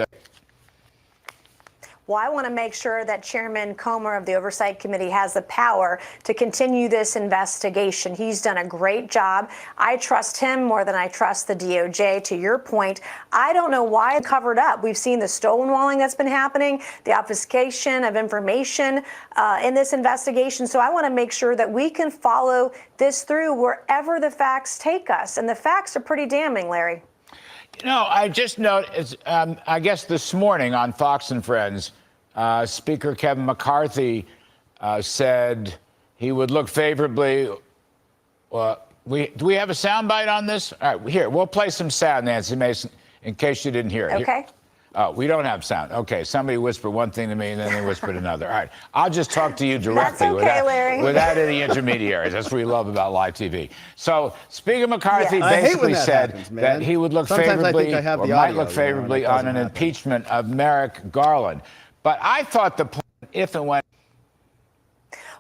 Well, I want to make sure that Chairman Comer of the Oversight Committee has the power to continue this investigation. He's done a great job. I trust him more than I trust the DOJ. To your point, I don't know why it's covered up. We've seen the stonewalling that's been happening, the obfuscation of information in this investigation. So I want to make sure that we can follow this through wherever the facts take us. And the facts are pretty damning, Larry. You know, I just noticed, I guess this morning on Fox and Friends, Speaker Kevin McCarthy said he would look favorably. Do we have a soundbite on this? All right, here, we'll play some sound, Nancy Mason, in case you didn't hear it. Okay. We don't have sound. Okay, somebody whispered one thing to me and then they whispered another. All right, I'll just talk to you directly without any intermediaries. That's what we love about live TV. So Speaker McCarthy basically said that he would look favorably or might look favorably on an impeachment of Merrick Garland. But I thought the point, if and when.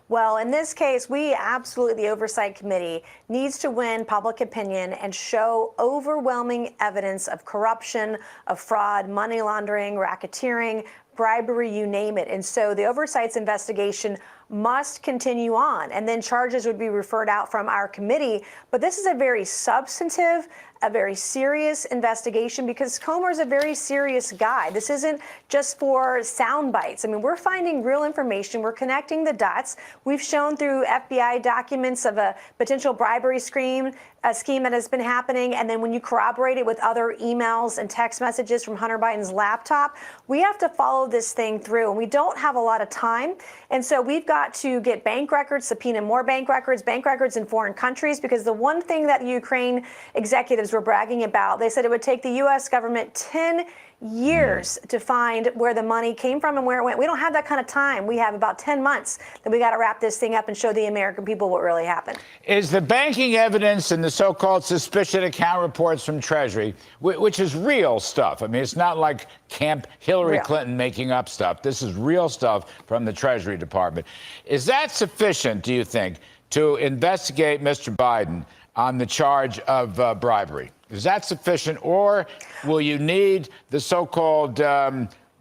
Well, in this case, we absolutely, the Oversight Committee needs to win public opinion and show overwhelming evidence of corruption, of fraud, money laundering, racketeering, bribery, you name it. And so the Oversight's investigation must continue on, and then charges would be referred out from our committee. But this is a very substantive, a very serious investigation because Comer's a very serious guy. This isn't just for sound bites. I mean, we're finding real information. We're connecting the dots. We've shown through FBI documents of a potential bribery scheme that has been happening. And then when you corroborate it with other emails and text messages from Hunter Biden's laptop, we have to follow this thing through. And we don't have a lot of time. And so we've got to get bank records, subpoena more bank records in foreign countries, because the one thing that the Ukraine executives were bragging about, they said it would take the U.S. government 10 years to find where the money came from and where it went. We don't have that kind of time. We have about 10 months that we got to wrap this thing up and show the American people what really happened. Is the banking evidence and the so-called suspicious account reports from Treasury, which is real stuff. I mean, it's not like Camp Hillary Clinton making up stuff. This is real stuff from the Treasury Department. Is that sufficient, do you think, to investigate Mr. Biden on the charge of bribery? Is that sufficient, or will you need the so-called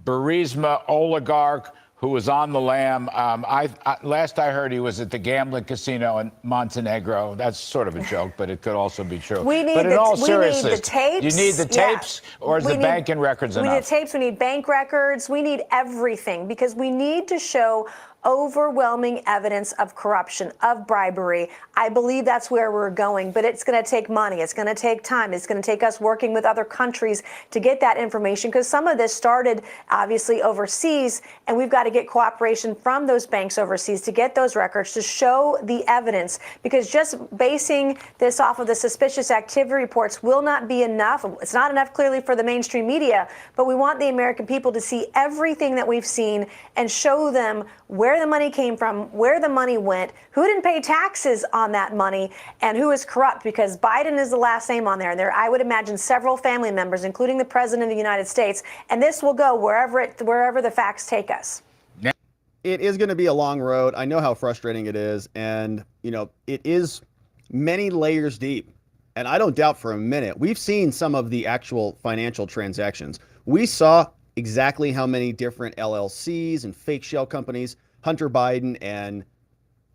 Burisma oligarch who was on the lam? Last I heard, he was at the gambling casino in Montenegro. That's sort of a joke, but it could also be true. But in all seriousness, the tapes. You need the tapes, or is the banking records enough? We need tapes. We need bank records. We need everything, because we need to show overwhelming evidence of corruption, of bribery. I believe that's where we're going, but it's going to take money. It's going to take time. It's going to take us working with other countries to get that information, because some of this started obviously overseas, and we've got to get cooperation from those banks overseas to get those records to show the evidence, because just basing this off of the suspicious activity reports will not be enough. It's not enough clearly for the mainstream media, but we want the American people to see everything that we've seen and show them where the money came from, where the money went, who didn't pay taxes on that money, and who is corrupt, because Biden is the last name on there. And there, I would imagine, several family members, including the President of the United States. And this will go wherever the facts take us. It is going to be a long road. I know how frustrating it is. And, you know, it is many layers deep. And I don't doubt for a minute, we've seen some of the actual financial transactions. We saw exactly how many different LLCs and fake shell companies Hunter Biden and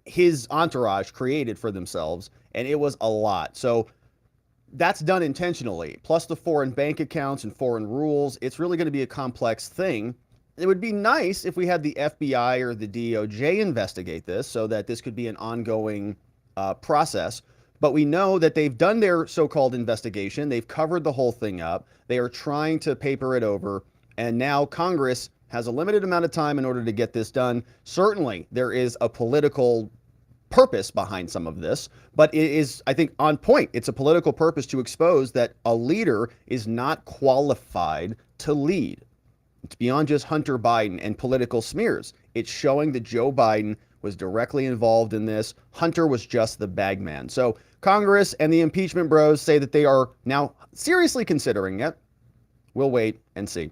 his entourage created for themselves, and it was a lot. So that's done intentionally. Plus the foreign bank accounts and foreign rules. It's really going to be a complex thing. It would be nice if we had the FBI or the DOJ investigate this so that this could be an ongoing process. But we know that they've done their so-called investigation. They've covered the whole thing up. They are trying to paper it over. And now Congress has a limited amount of time in order to get this done. Certainly, there is a political purpose behind some of this, but it is, I think, on point. It's a political purpose to expose that a leader is not qualified to lead. It's beyond just Hunter Biden and political smears. It's showing that Joe Biden was directly involved in this. Hunter was just the bagman. So Congress and the impeachment bros say that they are now seriously considering it. We'll wait and see.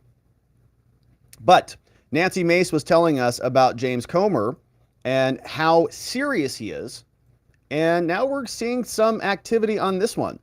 But Nancy Mace was telling us about James Comer and how serious he is. And now we're seeing some activity on this one.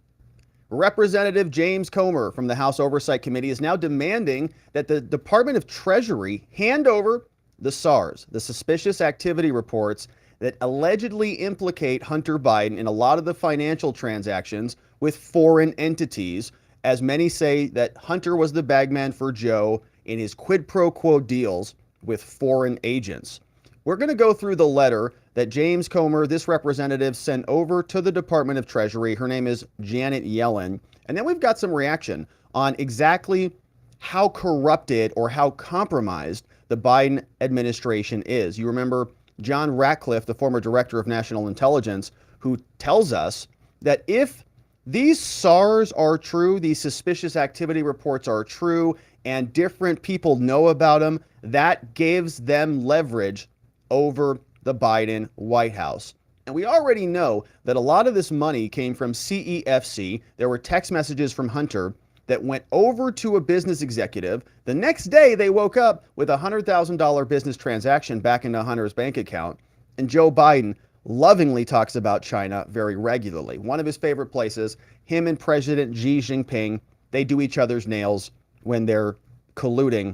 Representative James Comer from the House Oversight Committee is now demanding that the Department of Treasury hand over the SARS, the suspicious activity reports that allegedly implicate Hunter Biden in a lot of the financial transactions with foreign entities, as many say that Hunter was the bagman for Joe in his quid pro quo deals with foreign agents. We're going to go through the letter that James Comer, this representative, sent over to the Department of Treasury. Her name is Janet Yellen. And then we've got some reaction on exactly how corrupted or how compromised the Biden administration is. You remember John Ratcliffe, the former director of national intelligence, who tells us that if these SARS are true, these suspicious activity reports are true, and different people know about them, that gives them leverage over the Biden White House. And we already know that a lot of this money came from CEFC. There were text messages from Hunter that went over to a business executive. The next day, they woke up with a $100,000 business transaction back into Hunter's bank account. And Joe Biden lovingly talks about China very regularly. One of his favorite places, him and President Xi Jinping, they do each other's nails when they're colluding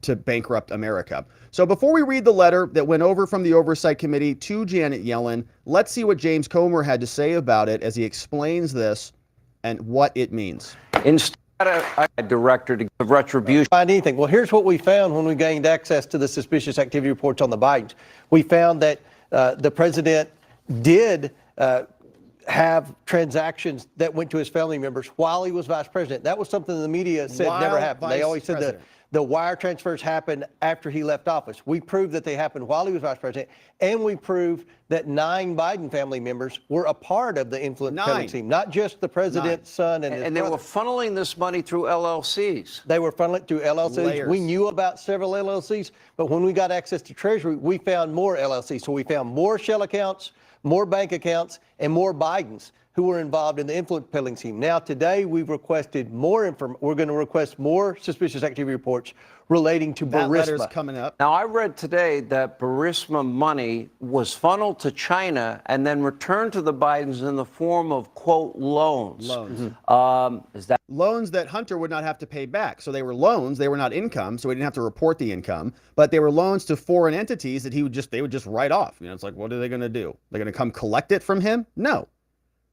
to bankrupt America. So before we read the letter that went over from the Oversight Committee to Janet Yellen, let's see what James Comer had to say about it as he explains this and what it means. Instead of a director to give retribution. Find anything. Well, here's what we found when we gained access to the suspicious activity reports on the Bidens. We found that the president did have transactions that went to his family members while he was vice president. That was something the media said never happened. They always said the wire transfers happened after he left office. We proved that they happened while he was vice president, and we proved that 9 Biden family members were a part of the influence peddling team, not just the president's son and his And brother. they were funneling this money through LLCs. They were funneling through LLCs. Layers. We knew about several LLCs, but when we got access to Treasury, we found more LLCs. So we found more shell accounts, more bank accounts, and more Bidens who were involved in the influence peddling scheme. Now, today, we've requested more information. We're going to request more suspicious activity reports relating to That letter's Burisma. coming up. Now, I read today that Burisma money was funneled to China and then returned to the Bidens in the form of, quote, loans. Loans. Is that Loans that Hunter would not have to pay back. So they were loans, they were not income, so he didn't have to report the income, but they were loans to foreign entities that they would just write off. You know, it's like, what are they going to do? They're going to come collect it from him? No.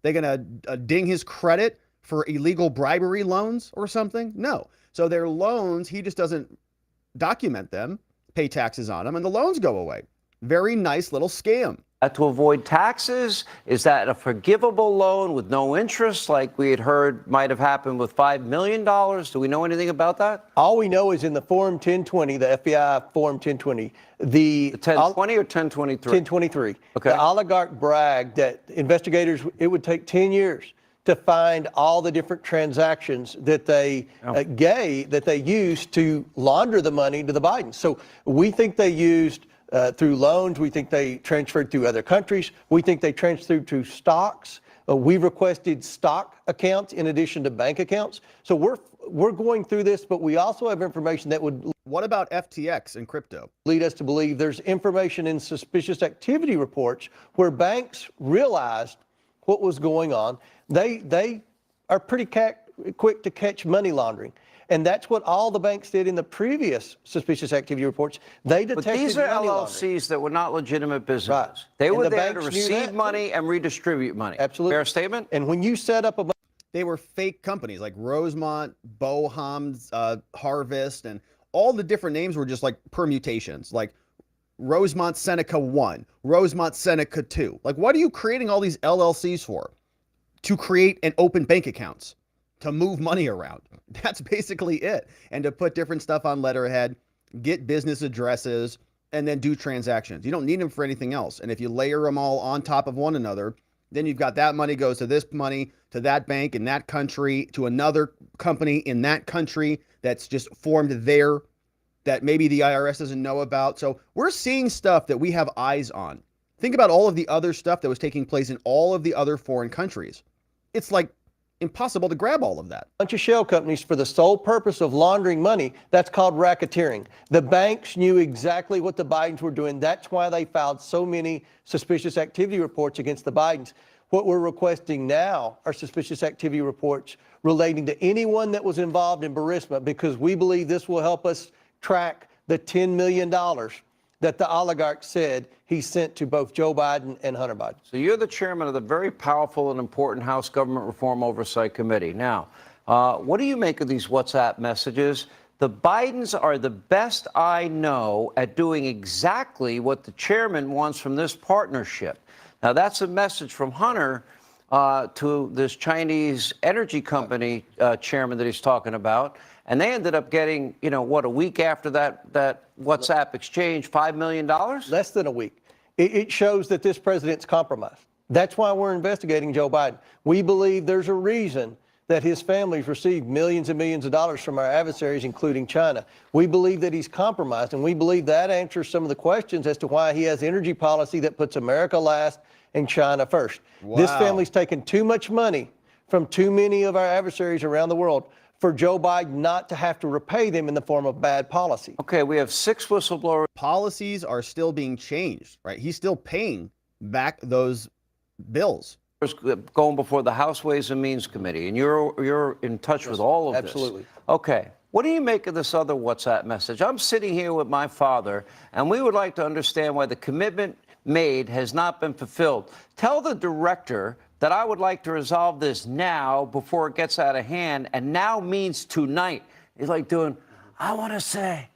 They're going to ding his credit for illegal bribery loans or something? No. So they're loans, he just doesn't document them, pay taxes on them, and the loans go away. Very nice little scam. to avoid taxes? Is that a forgivable loan with no interest, like we had heard might have happened with $5 million? Do we know anything about that? All we know is in the Form 1020, the FBI Form 1020, the 1020 or 1023? 1023. Okay. The oligarch bragged that investigators, it would take 10 years to find all the different transactions that they that they used to launder the money to the Bidens. So we think they used through loans. We think they transferred through other countries. We think they transferred to stocks. We requested stock accounts in addition to bank accounts. So we're going through this, but we also have information that would. What about FTX and crypto? Lead us to believe there's information in suspicious activity reports where banks realized what was going on. They are pretty quick to catch money laundering. And that's what all the banks did in the previous suspicious activity reports. They detected But these are money LLCs laundering. that were not legitimate businesses. Right. They And were the there to banks knew receive that, money and redistribute money. Absolutely. Fair statement? And when you set up a They were fake companies like Rosemont, Bohem's, Harvest, and all the different names were just like permutations, like Rosemont Seneca 1, Rosemont Seneca 2. Like, what are you creating all these LLCs for? To create and open bank accounts, to move money around. That's basically it. And to put different stuff on letterhead, get business addresses, and then do transactions. You don't need them for anything else. And if you layer them all on top of one another, then you've got that money goes to this money, to that bank in that country, to another company in that country that's just formed there that maybe the IRS doesn't know about. So we're seeing stuff that we have eyes on. Think about all of the other stuff that was taking place in all of the other foreign countries. It's like impossible to grab all of that. Bunch of shell companies for the sole purpose of laundering money. That's called racketeering. The banks knew exactly what the Bidens were doing. That's why they filed so many suspicious activity reports against the Bidens. What we're requesting now are suspicious activity reports relating to anyone that was involved in Burisma, because we believe this will help us track the $10 million that the oligarch said he sent to both Joe Biden and Hunter Biden. So you're the chairman of the very powerful and important House Government Reform Oversight Committee. Now, what do you make of these WhatsApp messages? The Bidens are the best I know at doing exactly what the chairman wants from this partnership. Now, that's a message from Hunter to this Chinese energy company chairman that he's talking about. And they ended up getting, you know, what, a week after that WhatsApp exchange, $5 million? Less than a week. It shows that this president's compromised. That's why we're investigating Joe Biden. We believe there's a reason that his family's received millions and millions of dollars from our adversaries, including China. We believe that he's compromised, and we believe that answers some of the questions as to why he has energy policy that puts America last and China first. Wow. This family's taken too much money from too many of our adversaries around the world for Joe Biden not to have to repay them in the form of bad policy. Okay, we have 6 whistleblowers. Policies are still being changed, right? He's still paying back those bills. Going before the House Ways and Means Committee, and you're in touch with all of this. Absolutely. Okay. What do you make of this other WhatsApp message? I'm sitting here with my father, and we would like to understand why the commitment made has not been fulfilled. Tell the director that I would like to resolve this now before it gets out of hand, and now means tonight. He's like doing, I want to say,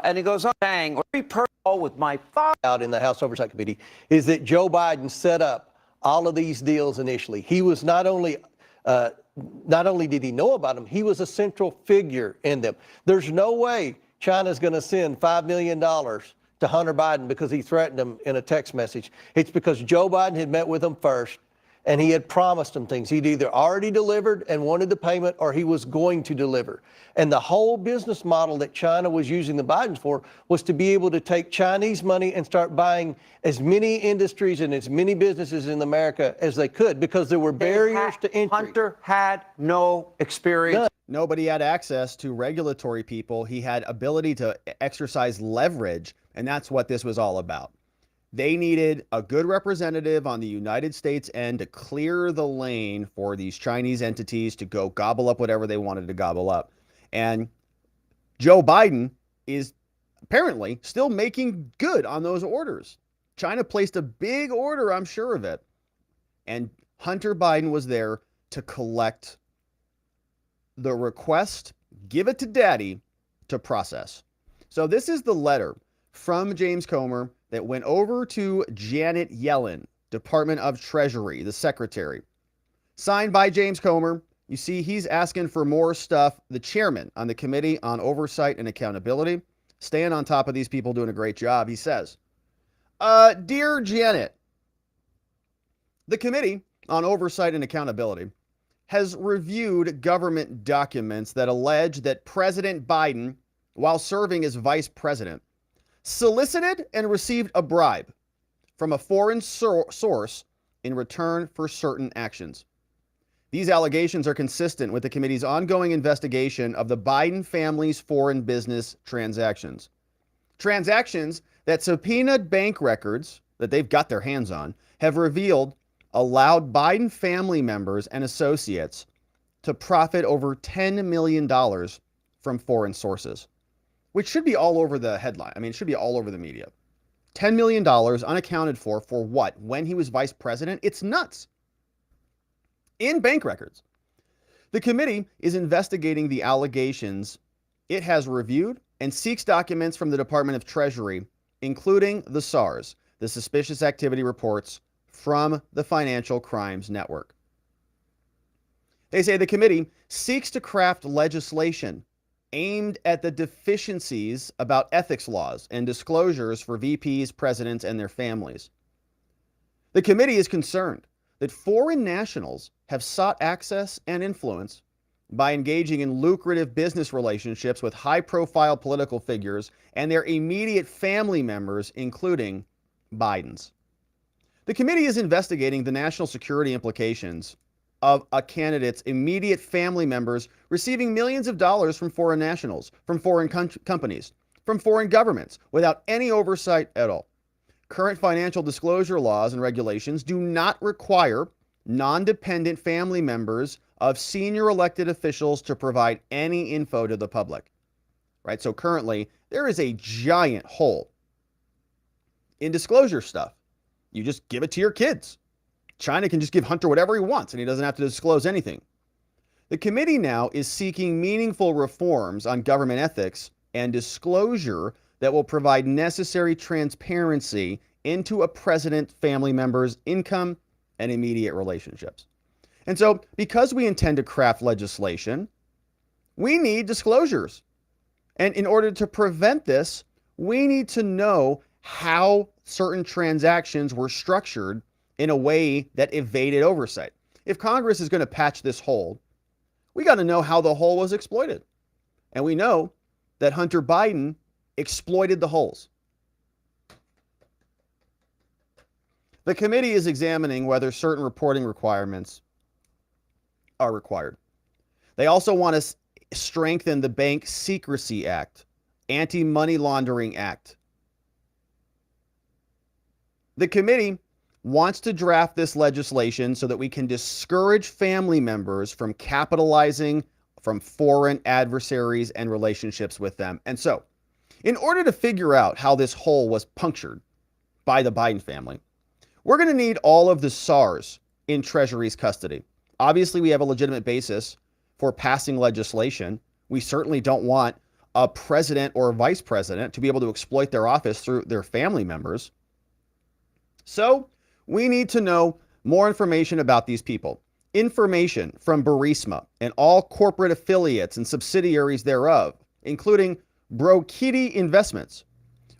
and he goes on saying, or personal with my father. Out in the House Oversight Committee is that Joe Biden set up all of these deals initially. He was not only did he know about them, he was a central figure in them. There's no way China's going to send $5 million to Hunter Biden because he threatened him in a text message. It's because Joe Biden had met with him first, and he had promised him things. He'd either already delivered and wanted the payment, or he was going to deliver. And the whole business model that China was using the Bidens for was to be able to take Chinese money and start buying as many industries and as many businesses in America as they could, because there were barriers to entry. Hunter had no experience. Nobody had access to regulatory people. He had ability to exercise leverage, and that's what this was all about. They needed a good representative on the United States end to clear the lane for these Chinese entities to go gobble up whatever they wanted to gobble up. And Joe Biden is apparently still making good on those orders. China placed a big order, I'm sure of it. And Hunter Biden was there to collect the request, give it to daddy to process. So this is the letter from James Comer that went over to Janet Yellen, Department of Treasury, the secretary. Signed by James Comer. You see, he's asking for more stuff. The chairman on the Committee on Oversight and Accountability, staying on top of these people, doing a great job. He says, Dear Janet, the Committee on Oversight and Accountability has reviewed government documents that allege that President Biden, while serving as vice president, solicited and received a bribe from a foreign source in return for certain actions. These allegations are consistent with the committee's ongoing investigation of the Biden family's foreign business transactions. Transactions that subpoenaed bank records that they've got their hands on have revealed allowed Biden family members and associates to profit over $10 million from foreign sources, which should be all over the headline. I mean, it should be all over the media. $10 million unaccounted for what? When he was vice president? It's nuts. In bank records. The committee is investigating the allegations it has reviewed and seeks documents from the Department of Treasury, including the SARS, the Suspicious Activity Reports from the Financial Crimes Network. They say the committee seeks to craft legislation aimed at the deficiencies about ethics laws and disclosures for VPs, presidents, and their families. The committee is concerned that foreign nationals have sought access and influence by engaging in lucrative business relationships with high-profile political figures and their immediate family members, including Biden's. The committee is investigating the national security implications of a candidate's immediate family members receiving millions of dollars from foreign nationals, from foreign companies, from foreign governments, without any oversight at all. Current financial disclosure laws and regulations do not require non-dependent family members of senior elected officials to provide any info to the public. Right? So currently, there is a giant hole in disclosure stuff. You just give it to your kids. China can just give Hunter whatever he wants and he doesn't have to disclose anything. The committee now is seeking meaningful reforms on government ethics and disclosure that will provide necessary transparency into a president's family member's income and immediate relationships. And so, because we intend to craft legislation, we need disclosures. And in order to prevent this, we need to know how certain transactions were structured in a way that evaded oversight. If Congress is going to patch this hole, we got to know how the hole was exploited. And we know that Hunter Biden exploited the holes. The committee is examining whether certain reporting requirements are required. They also want to strengthen the Bank Secrecy Act, Anti-Money Laundering Act. The committee wants to draft this legislation so that we can discourage family members from capitalizing from foreign adversaries and relationships with them. And so, in order to figure out how this hole was punctured by the Biden family, we're going to need all of the SARS in Treasury's custody. Obviously, we have a legitimate basis for passing legislation. We certainly don't want a president or a vice president to be able to exploit their office through their family members. So we need to know more information about these people. Information from Burisma and all corporate affiliates and subsidiaries thereof, including Brokiti Investments.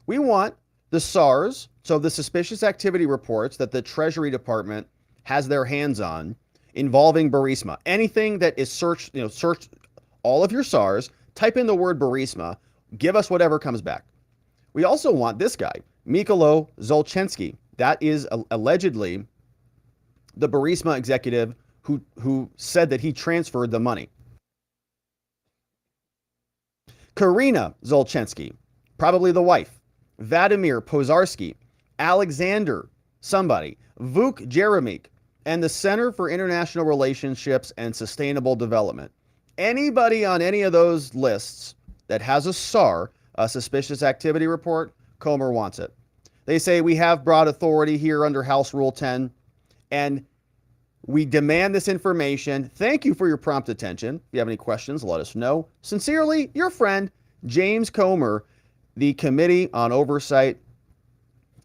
We want the SARS, so the suspicious activity reports that the Treasury Department has their hands on involving Burisma. Anything that is search all of your SARS, type in the word Burisma, give us whatever comes back. We also want this guy, Mykola Zlochevsky. That is allegedly the Burisma executive who said that he transferred the money. Karina Zlochevsky, probably the wife. Vladimir Pozarsky, Alexander somebody, Vuk Jeremik, and the Center for International Relationships and Sustainable Development. Anybody on any of those lists that has a SAR, a suspicious activity report, Comer wants it. They say we have broad authority here under House Rule 10, and we demand this information. Thank you for your prompt attention. If you have any questions, let us know. Sincerely, your friend, James Comer, the Committee on Oversight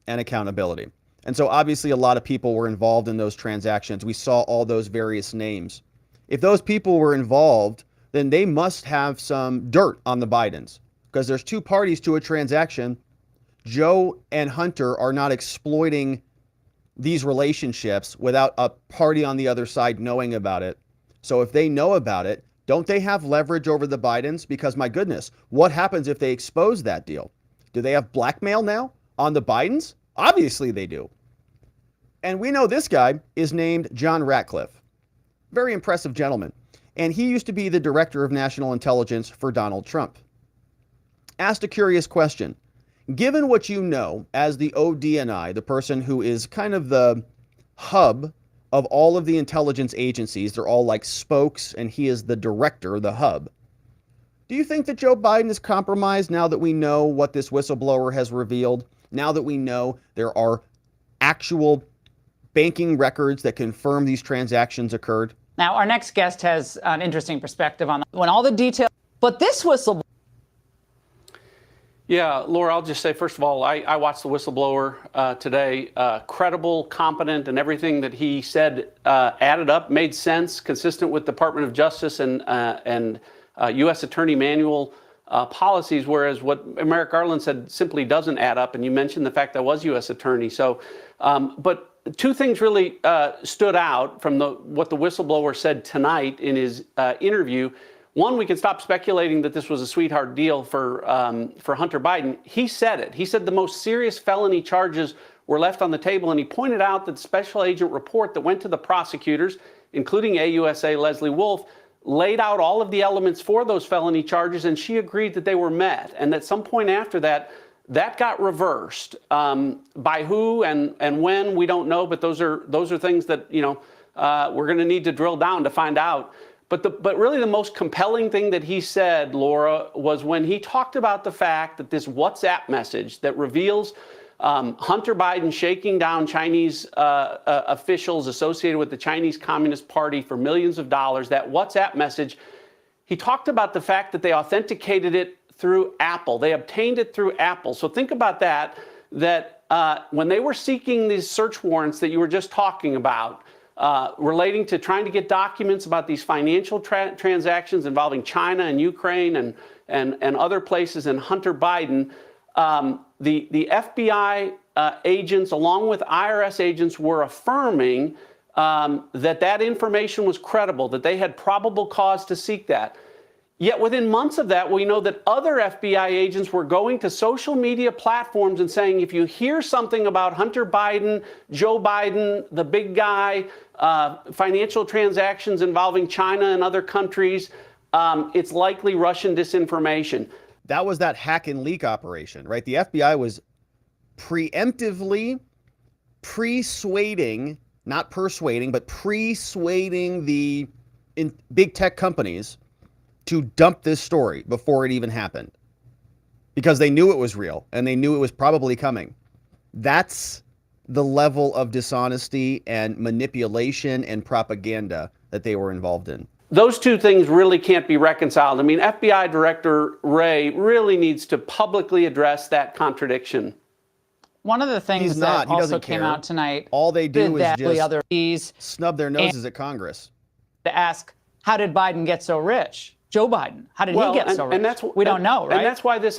and Accountability. And so obviously a lot of people were involved in those transactions. We saw all those various names. If those people were involved, then they must have some dirt on the Bidens, because there's two parties to a transaction. Joe and Hunter are not exploiting these relationships without a party on the other side knowing about it. So if they know about it, don't they have leverage over the Bidens? Because my goodness, what happens if they expose that deal? Do they have blackmail now on the Bidens? Obviously they do. And we know this guy is named John Ratcliffe. Very impressive gentleman. And he used to be the director of national intelligence for Donald Trump. Asked a curious question. Given what you know as the ODNI, the person who is kind of the hub of all of the intelligence agencies, they're all like spokes, and he is the director, the hub. Do you think that Joe Biden is compromised now that we know what this whistleblower has revealed? Now that we know there are actual banking records that confirm these transactions occurred? Now, our next guest has an interesting perspective on when all the details, but this whistleblower. Yeah, Laura, I'll just say, first of all, I watched the whistleblower today. Credible, competent, and everything that he said added up, made sense, consistent with Department of Justice and U.S. Attorney Manual policies, whereas what Merrick Garland said simply doesn't add up. And you mentioned the fact that I was U.S. Attorney. So, but two things really stood out from what the whistleblower said tonight in his interview. One, we can stop speculating that this was a sweetheart deal for Hunter Biden. He said it. He said the most serious felony charges were left on the table, and he pointed out that the special agent report that went to the prosecutors, including AUSA Leslie Wolf, laid out all of the elements for those felony charges, and she agreed that they were met. And at some point after that, that got reversed. By who and when, we don't know, but those are things that, you know, we're going to need to drill down to find out. But really the most compelling thing that he said, Laura, was when he talked about the fact that this WhatsApp message that reveals Hunter Biden shaking down Chinese officials associated with the Chinese Communist Party for millions of dollars, that WhatsApp message, he talked about the fact that they authenticated it through Apple. They obtained it through Apple. So think about that when they were seeking these search warrants that you were just talking about, relating to trying to get documents about these financial transactions involving China and Ukraine and other places and Hunter Biden, the FBI agents, along with IRS agents, were affirming that information was credible, that they had probable cause to seek that. Yet within months of that, we know that other FBI agents were going to social media platforms and saying, if you hear something about Hunter Biden, Joe Biden, the big guy, financial transactions involving China and other countries, it's likely Russian disinformation. That was that hack and leak operation, right? The FBI was preemptively persuading, not persuading, but persuading the big tech companies to dump this story before it even happened, because they knew it was real and they knew it was probably coming. That's the level of dishonesty and manipulation and propaganda that they were involved in. Those two things really can't be reconciled. I mean, FBI Director Wray really needs to publicly address that contradiction. One of the things that also came out tonight, all they do is just snub their noses at Congress. To ask, how did Biden get so rich? Joe Biden, how did he get so rich? We don't know, right? And that's why this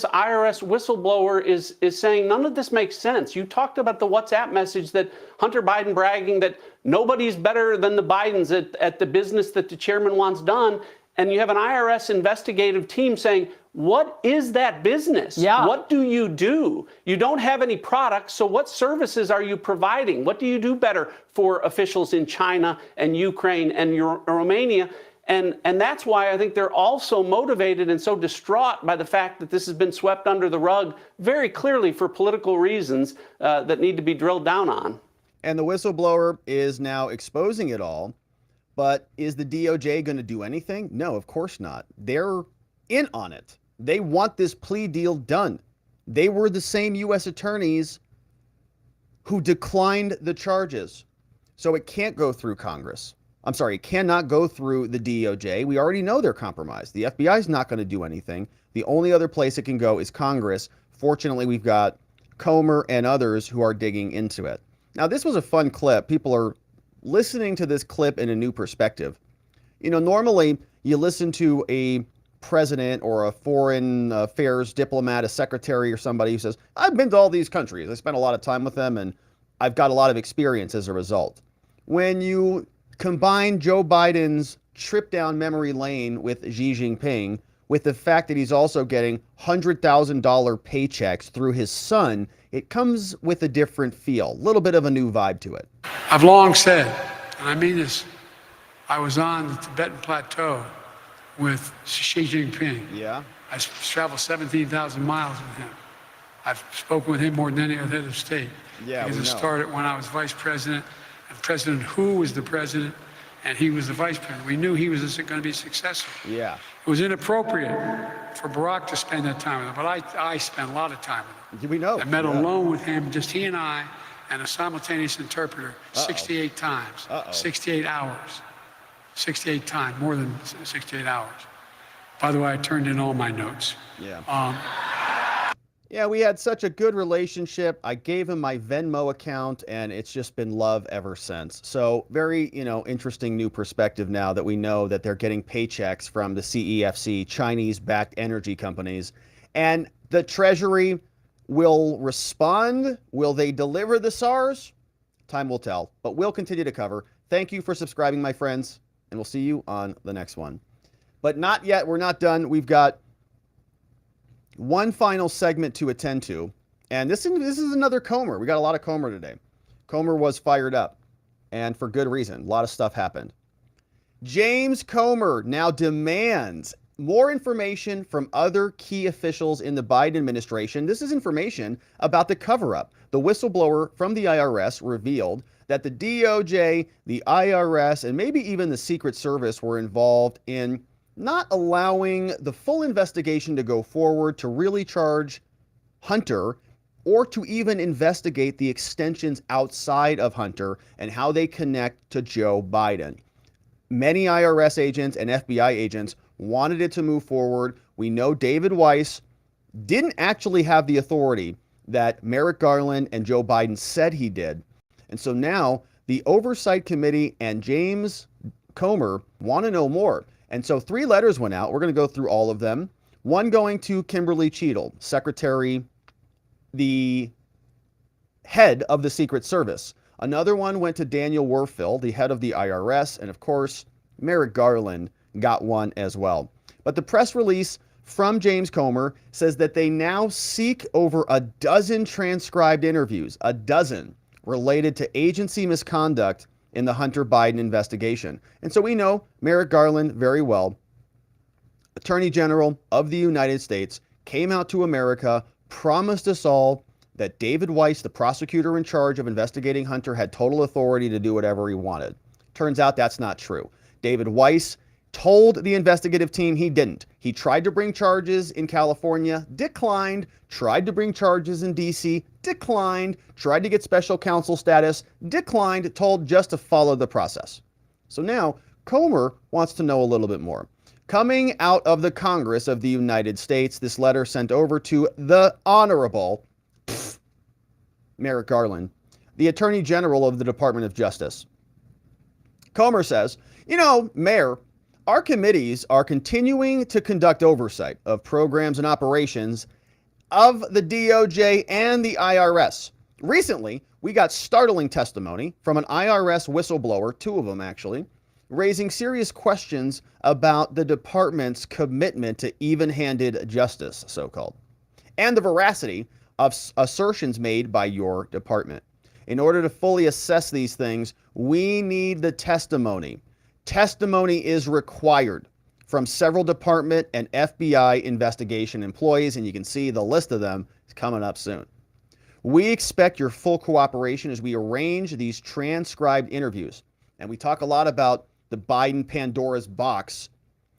IRS whistleblower is saying none of this makes sense. You talked about the WhatsApp message that Hunter Biden bragging that nobody's better than the Bidens at the business that the chairman wants done. And you have an IRS investigative team saying, what is that business? Yeah. What do? You don't have any products, so what services are you providing? What do you do better for officials in China and Ukraine and Romania? And that's why I think they're all so motivated and so distraught by the fact that this has been swept under the rug very clearly for political reasons that need to be drilled down on. And the whistleblower is now exposing it all. But is the DOJ going to do anything? No, of course not. They're in on it. They want this plea deal done. They were the same U.S. attorneys who declined the charges. So it can't go through Congress. I'm sorry, it cannot go through the DOJ. We already know they're compromised. The FBI is not going to do anything. The only other place it can go is Congress. Fortunately, we've got Comer and others who are digging into it. Now, this was a fun clip. People are listening to this clip in a new perspective. You know, normally you listen to a president or a foreign affairs diplomat, a secretary or somebody who says, I've been to all these countries. I spent a lot of time with them and I've got a lot of experience as a result. When you combine Joe Biden's trip down memory lane with Xi Jinping with the fact that he's also getting $100,000 paychecks through his son, it comes with a different feel, a little bit of a new vibe to it. I've long said, and I mean this, I was on the Tibetan Plateau with Xi Jinping. Yeah. I traveled 17,000 miles with him. I've spoken with him more than any other head of state. Yeah, because it started when I was vice president, and President Hu was the president, and he was the vice president. We knew he was going to be successful. Yeah. It was inappropriate for Barack to spend that time with him, but I spent a lot of time with him. We know. I met alone with him, just he and I and a simultaneous interpreter 68 times, 68 hours, 68 times, more than 68 hours. By the way, I turned in all my notes. Yeah, we had such a good relationship. I gave him my Venmo account, and it's just been love ever since. So very, interesting new perspective now that we know that they're getting paychecks from the CEFC, Chinese-backed energy companies. And the Treasury will respond. Will they deliver the SARS? Time will tell, but we'll continue to cover. Thank you for subscribing, my friends, and we'll see you on the next one. But not yet. We're not done. We've got one final segment to attend to, and this is another Comer. We got a lot of Comer today. Comer was fired up, and for good reason. A lot of stuff happened. James Comer now demands more information from other key officials in the Biden administration. This is information about the cover-up. The whistleblower from the IRS revealed that the DOJ, the IRS, and maybe even the Secret Service were involved in not allowing the full investigation to go forward to really charge Hunter or to even investigate the extensions outside of Hunter and how they connect to Joe Biden. Many IRS agents and FBI agents wanted it to move forward. We know David Weiss didn't actually have the authority that Merrick Garland and Joe Biden said he did. And so now the Oversight Committee and James Comer want to know more. And so 3 letters went out. We're going to go through all of them. One going to Kimberly Cheatle, Secretary, the head of the Secret Service. Another one went to Daniel Werfel, the head of the IRS. And of course, Merrick Garland got one as well. But the press release from James Comer says that they now seek over a dozen transcribed interviews, a dozen, related to agency misconduct in the Hunter Biden investigation. And so we know Merrick Garland very well. Attorney General of the United States came out to America, promised us all that David Weiss, the prosecutor in charge of investigating Hunter, had total authority to do whatever he wanted. Turns out that's not true. David Weiss told the investigative team he didn't. He tried to bring charges in California, declined, tried to bring charges in DC, declined, tried to get special counsel status, declined, told just to follow the process. So now Comer wants to know a little bit more. Coming out of the Congress of the United States, this letter sent over to the Honorable Merrick Garland, the Attorney General of the Department of Justice. Comer says, Mayor, our committees are continuing to conduct oversight of programs and operations of the DOJ and the IRS. Recently, we got startling testimony from an IRS whistleblower, 2 of them actually, raising serious questions about the department's commitment to even-handed justice, so-called, and the veracity of assertions made by your department. In order to fully assess these things, we need the testimony. Testimony is required from several department and FBI investigation employees, and you can see the list of them is coming up soon. We expect your full cooperation as we arrange these transcribed interviews. And we talk a lot about the Biden Pandora's box.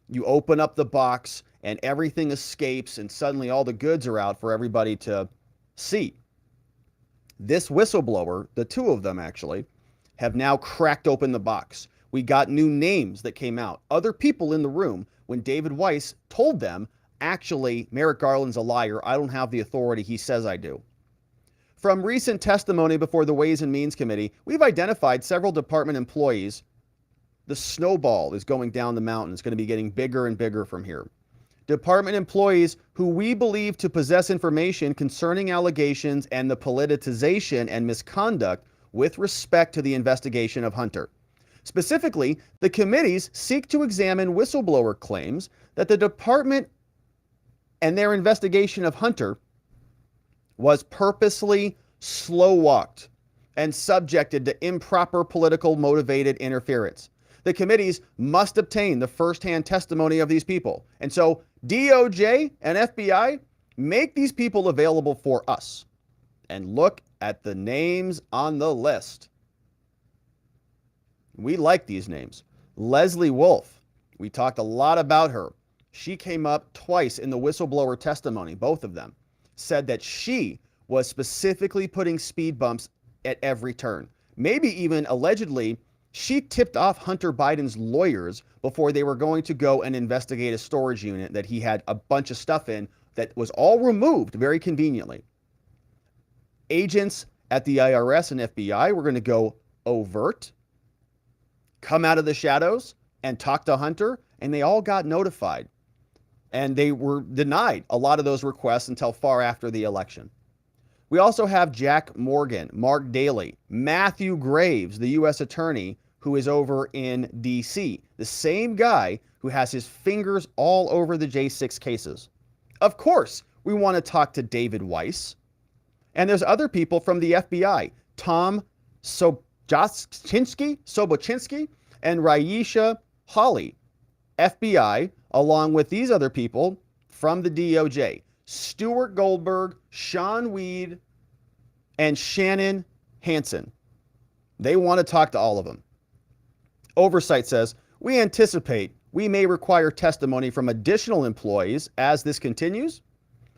You open up the box and everything escapes and suddenly all the goods are out for everybody to see. This whistleblower, the 2 of them actually, have now cracked open the box. We got new names that came out. Other people in the room when David Weiss told them, actually, Merrick Garland's a liar. I don't have the authority he says I do. From recent testimony before the Ways and Means Committee, we've identified several department employees. The snowball is going down the mountain. It's going to be getting bigger and bigger from here. Department employees who we believe to possess information concerning allegations and the politicization and misconduct with respect to the investigation of Hunter. Specifically, the committees seek to examine whistleblower claims that the department and their investigation of Hunter was purposely slow-walked and subjected to improper political motivated interference. The committees must obtain the firsthand testimony of these people. And so DOJ and FBI, make these people available for us. And look at the names on the list. We like these names. Leslie Wolf, we talked a lot about her. She came up twice in the whistleblower testimony, both of them, said that she was specifically putting speed bumps at every turn. Maybe even allegedly, she tipped off Hunter Biden's lawyers before they were going to go and investigate a storage unit that he had a bunch of stuff in that was all removed very conveniently. Agents at the IRS and FBI were going to go overt, come out of the shadows and talk to Hunter, and they all got notified. And they were denied a lot of those requests until far after the election. We also have Jack Morgan, Mark Daley, Matthew Graves, the U.S. attorney who is over in D.C., the same guy who has his fingers all over the J6 cases. Of course, we want to talk to David Weiss. And there's other people from the FBI, Tom Sobochinsky and Raisha Hawley, FBI, along with these other people from the DOJ, Stuart Goldberg, Sean Weed, and Shannon Hansen. They want to talk to all of them. Oversight says, we anticipate we may require testimony from additional employees as this continues.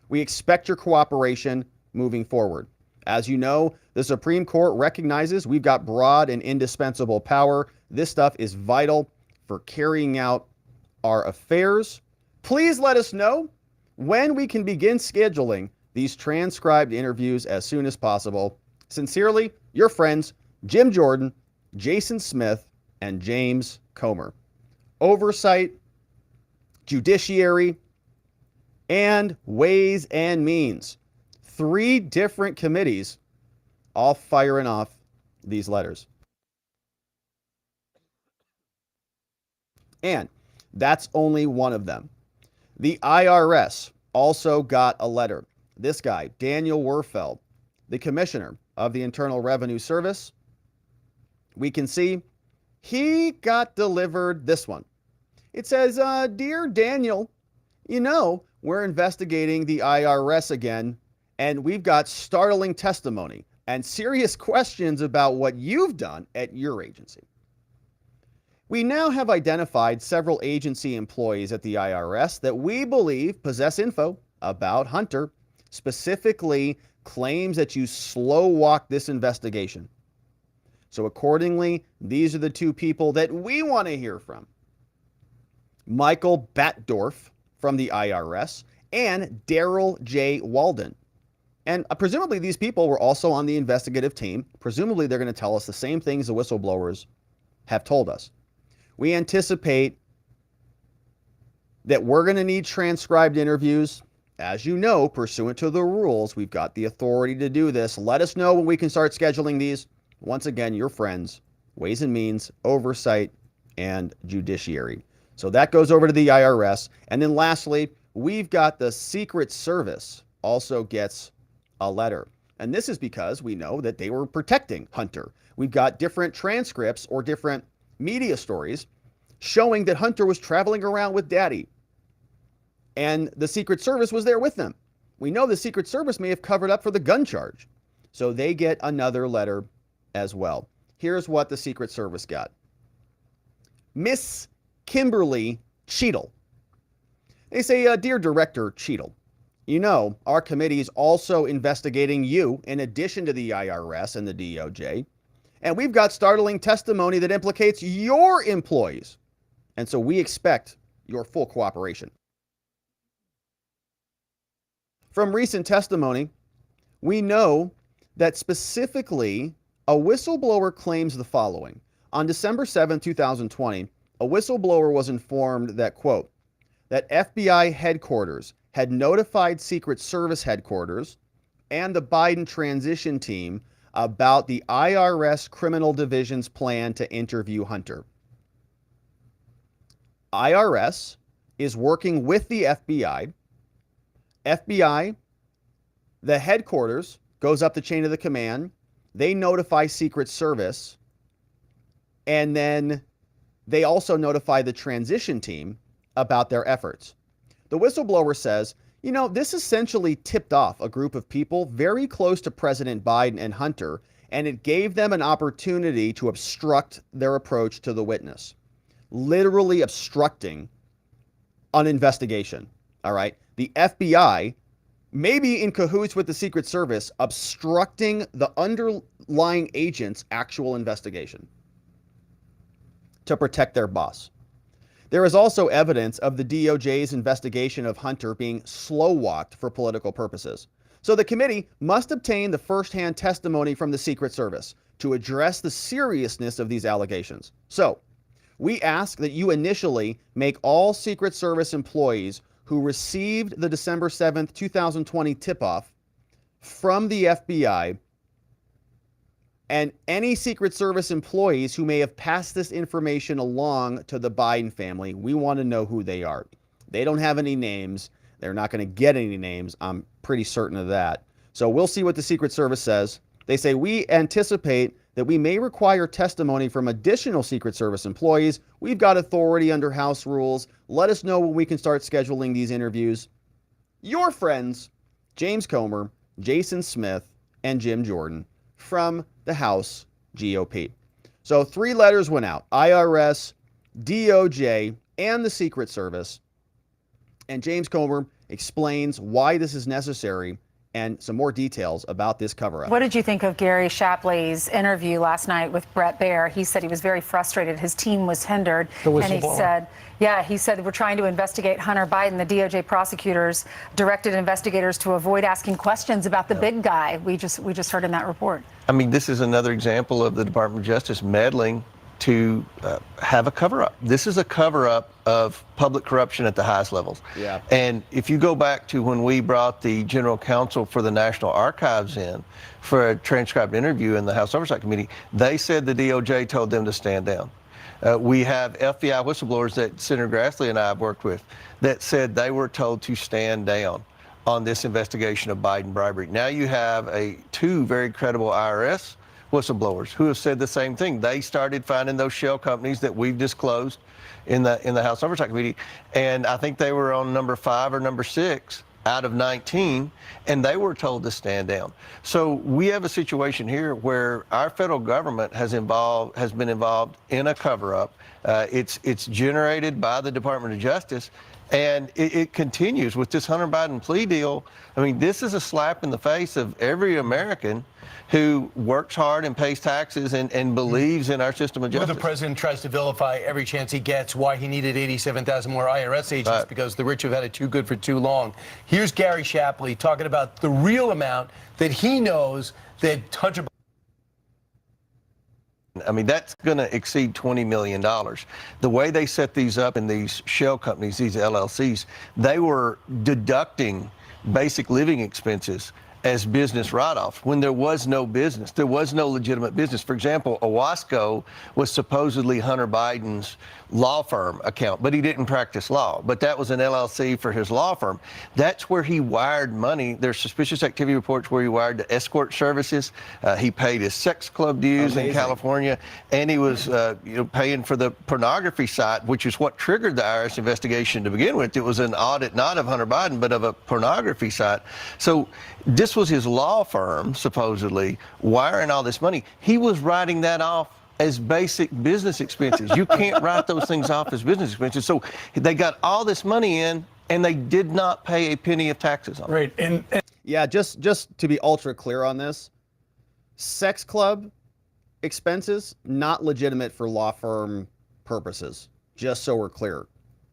We expect your cooperation moving forward. As you know, the Supreme Court recognizes we've got broad and indispensable power. This stuff is vital for carrying out our affairs. Please let us know when we can begin scheduling these transcribed interviews as soon as possible. Sincerely, your friends, Jim Jordan, Jason Smith, and James Comer. Oversight, Judiciary, and Ways and Means. 3 different committees all firing off these letters. And that's only one of them. The IRS also got a letter. This guy, Daniel Werfel, the commissioner of the Internal Revenue Service, we can see he got delivered this one. It says, Dear Daniel, you know, we're investigating the IRS again, and we've got startling testimony and serious questions about what you've done at your agency. We now have identified several agency employees at the IRS that we believe possess info about Hunter, specifically claims that you slow-walked this investigation. So accordingly, these are the 2 people that we want to hear from. Michael Batdorf from the IRS and Daryl J. Walden. And presumably these people were also on the investigative team. Presumably they're going to tell us the same things the whistleblowers have told us. We anticipate that we're going to need transcribed interviews. As you know, pursuant to the rules, we've got the authority to do this. Let us know when we can start scheduling these. Once again, your friends, Ways and Means, Oversight, and Judiciary. So that goes over to the IRS. And then lastly, we've got the Secret Service also gets a letter. And this is because we know that they were protecting Hunter. We've got different transcripts or different media stories showing that Hunter was traveling around with Daddy. And the Secret Service was there with them. We know the Secret Service may have covered up for the gun charge. So they get another letter as well. Here's what the Secret Service got. Miss Kimberly Cheatle. They say, Dear Director Cheatle, you know, our committee is also investigating you in addition to the IRS and the DOJ. And we've got startling testimony that implicates your employees. And so we expect your full cooperation. From recent testimony, we know that specifically a whistleblower claims the following. On December 7, 2020, a whistleblower was informed that, quote, that FBI headquarters had notified Secret Service headquarters and the Biden transition team about the IRS Criminal Division's plan to interview Hunter. IRS is working with the FBI. FBI, the headquarters, goes up the chain of the command. They notify Secret Service. And then they also notify the transition team about their efforts. The whistleblower says, you know, this essentially tipped off a group of people very close to President Biden and Hunter, and it gave them an opportunity to obstruct their approach to the witness. Literally obstructing an investigation. All right. The FBI maybe in cahoots with the Secret Service, obstructing the underlying agent's actual investigation to protect their boss. There is also evidence of the DOJ's investigation of Hunter being slow-walked for political purposes. So the committee must obtain the first-hand testimony from the Secret Service to address the seriousness of these allegations. So we ask that you initially make all Secret Service employees who received the December 7th, 2020 tip-off from the FBI and any Secret Service employees who may have passed this information along to the Biden family. We want to know who they are. They don't have any names. They're not going to get any names. I'm pretty certain of that. So we'll see what the Secret Service says. They say, we anticipate that we may require testimony from additional Secret Service employees. We've got authority under House rules. Let us know when we can start scheduling these interviews. Your friends, James Comer, Jason Smith, and Jim Jordan from the House GOP. So 3 letters went out: IRS, DOJ, and the Secret Service. And James Comer explains why this is necessary and some more details about this cover-up. What did you think of Gary Shapley's interview last night with Brett Baier? He said he was very frustrated. His team was hindered. And he said, he said, we're trying to investigate Hunter Biden. The DOJ prosecutors directed investigators to avoid asking questions about the big guy. We just heard in that report. I mean, this is another example of the Department of Justice meddling to have a cover-up. This is a cover-up of public corruption at the highest levels. Yeah. And if you go back to when we brought the general counsel for the National Archives in for a transcribed interview in the House Oversight Committee, they said the DOJ told them to stand down. We have FBI whistleblowers that Senator Grassley and I have worked with that said they were told to stand down on this investigation of Biden bribery. Now you have 2 very credible IRS whistleblowers who have said the same thing. They started finding those shell companies that we've disclosed in the House Oversight Committee, and I think they were on number 5 or number 6 out of 19, and they were told to stand down. So we have a situation here where our federal government has been involved in a cover-up. It's generated by the Department of Justice, and it continues with this Hunter Biden plea deal. I mean, this is a slap in the face of every American who works hard and pays taxes and believes in our system of justice. Well, the president tries to vilify every chance he gets why he needed 87,000 more IRS agents because the rich have had it too good for too long. Here's Gary Shapley talking about the real amount that he knows that Hunter Biden. I mean, that's going to exceed $20 million. The way they set these up in these shell companies, these LLCs, they were deducting basic living expenses as business write-off when there was no business. There was no legitimate business. For example, Owasco was supposedly Hunter Biden's law firm account, but he didn't practice law. But that was an LLC for his law firm. That's where he wired money. There's suspicious activity reports where he wired the escort services. He paid his sex club dues in California, and he was paying for the pornography site, which is what triggered the IRS investigation to begin with. It was an audit not of Hunter Biden, but of a pornography site. So this was his law firm, supposedly, wiring all this money. He was writing that off as basic business expenses. You can't write those things off as business expenses. So they got all this money in, and they did not pay a penny of taxes on it. Right. And yeah, just to be ultra clear on this, sex club expenses, not legitimate for law firm purposes, just so we're clear.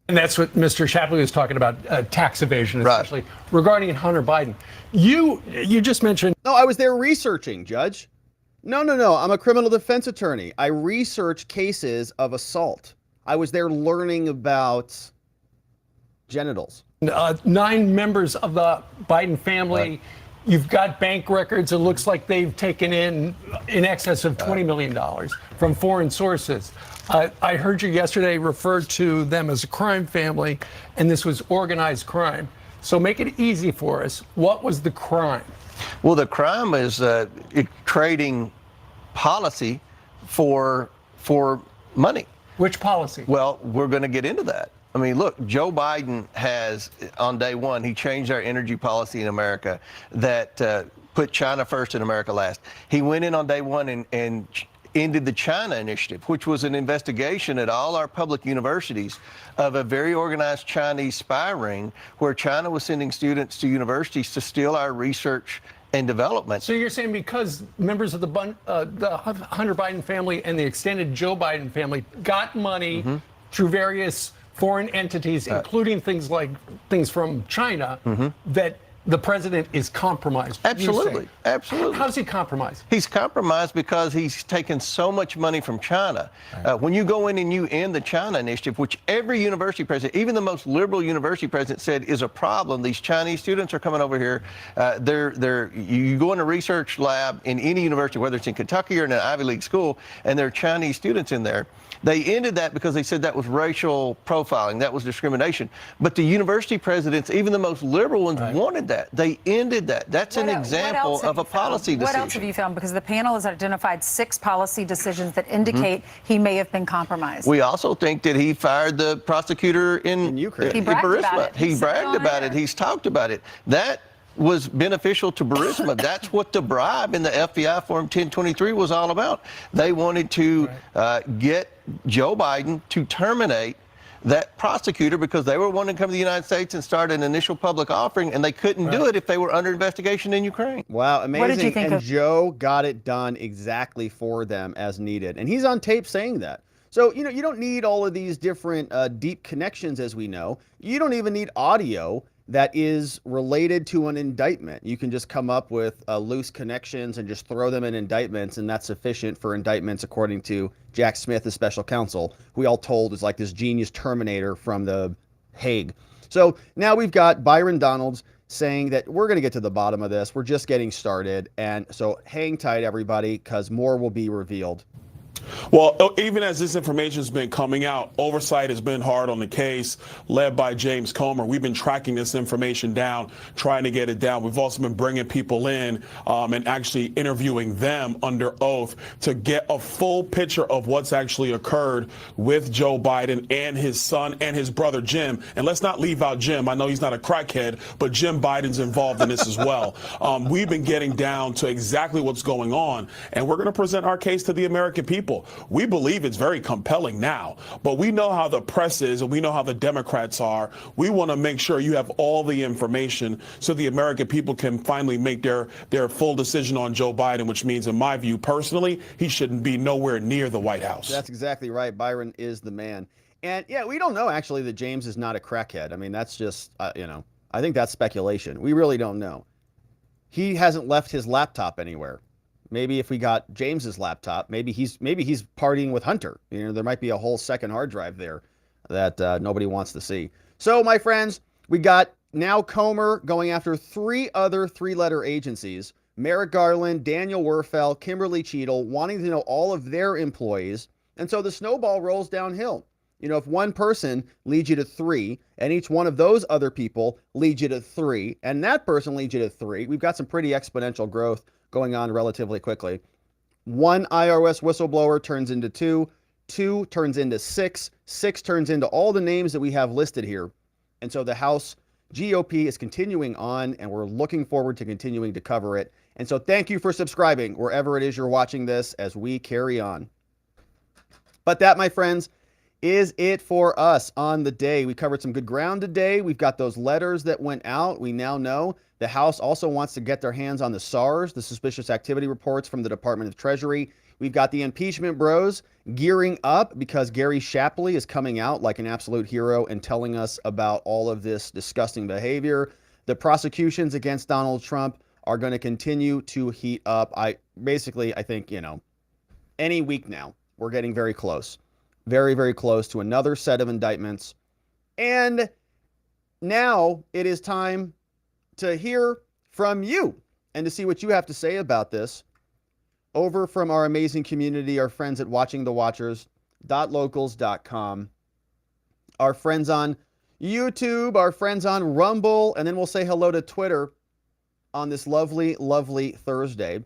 And that's what Mr. Shapley was talking about, tax evasion, especially regarding Hunter Biden. You just mentioned. No, I was there researching, Judge. No. I'm a criminal defense attorney. I research cases of assault. I was there learning about genitals. 9 members of the Biden family. Right. You've got bank records. It looks like they've taken in excess of $20 million from foreign sources. I heard you yesterday refer to them as a crime family, and this was organized crime. So make it easy for us. What was the crime? Well, the crime is trading policy for money. Which policy? Well, we're going to get into that. I mean, look, Joe Biden has, on day one, he changed our energy policy in America that put China first and America last. He went in on day one and ended the China Initiative, which was an investigation at all our public universities of a very organized Chinese spy ring where China was sending students to universities to steal our research and development. So you're saying because members of the Hunter Biden family and the extended Joe Biden family got money through various foreign entities, including things from China, that the president is compromised? Absolutely, absolutely. How's he compromised? He's compromised because he's taken so much money from China. When you go in and you end the China Initiative, which every university president, even the most liberal university president, said is a problem. These Chinese students are coming over here. You go in a research lab in any university, whether it's in Kentucky or in an Ivy League school, and there are Chinese students in there. They ended that because they said that was racial profiling, that was discrimination. But the university presidents, even the most liberal ones, wanted that. They ended that. That's an example of a policy decision. What else have you found? Because the panel has identified 6 policy decisions that indicate he may have been compromised. We also think that he fired the prosecutor in Ukraine. He bragged about it. He bragged about it. He's talked about it. That was beneficial to Burisma. That's what the bribe in the FBI Form 1023 was all about. They wanted to get Joe Biden to terminate that prosecutor because they were wanting to come to the United States and start an initial public offering, and they couldn't do it if they were under investigation in Ukraine. Wow, amazing. What did you think and of- Joe got it done exactly for them as needed. And he's on tape saying that. So, you know, you don't need all of these different deep connections, as we know. You don't even need audio that is related to an indictment. You can just come up with loose connections and just throw them in indictments, and that's sufficient for indictments, according to Jack Smith, the special counsel, who we all told is like this genius Terminator from the Hague. So now we've got Byron Donalds saying that we're going to get to the bottom of this. We're just getting started. And so hang tight, everybody, because more will be revealed. Well, even as this information has been coming out, oversight has been hard on the case, led by James Comer. We've been tracking this information down, trying to get it down. We've also been bringing people in and actually interviewing them under oath to get a full picture of what's actually occurred with Joe Biden and his son and his brother Jim. And let's not leave out Jim. I know he's not a crackhead, but Jim Biden's involved in this as well. We've been getting down to exactly what's going on, and we're going to present our case to the American people. We believe it's very compelling now, but we know how the press is and we know how the Democrats are. We want to make sure you have all the information so the American people can finally make their full decision on Joe Biden, which means, in my view, personally, he shouldn't be nowhere near the White House. That's exactly right. Byron is the man. And yeah, we don't know actually that James is not a crackhead. I mean, that's just, I think that's speculation. We really don't know. He hasn't left his laptop anywhere. Maybe if we got James's laptop, maybe he's partying with Hunter. You know, there might be a whole second hard drive there that nobody wants to see. So, my friends, we got now Comer going after 3 other 3-letter agencies: Merrick Garland, Daniel Werfel, Kimberly Cheatle, wanting to know all of their employees. And so the snowball rolls downhill. You know, if one person leads you to 3, and each one of those other people leads you to 3, and that person leads you to 3, we've got some pretty exponential growth going on relatively quickly. 1 IRS whistleblower turns into 2, 2 turns into 6, 6 turns into all the names that we have listed here. And so the House GOP is continuing on, and we're looking forward to continuing to cover it. And so thank you for subscribing wherever it is you're watching this as we carry on. But that, my friends, is it for us on the day. We covered some good ground today. We've got those letters that went out. We now know the House also wants to get their hands on the SARS, the suspicious activity reports from the Department of Treasury. We've got the impeachment bros gearing up because Gary Shapley is coming out like an absolute hero and telling us about all of this disgusting behavior. The prosecutions against Donald Trump are going to continue to heat up. I think, any week now, we're getting very close. Very, very close to another set of indictments. And now it is time to hear from you and to see what you have to say about this over from our amazing community, our friends at watchingthewatchers.locals.com, our friends on YouTube, our friends on Rumble, and then we'll say hello to Twitter on this lovely, lovely Thursday.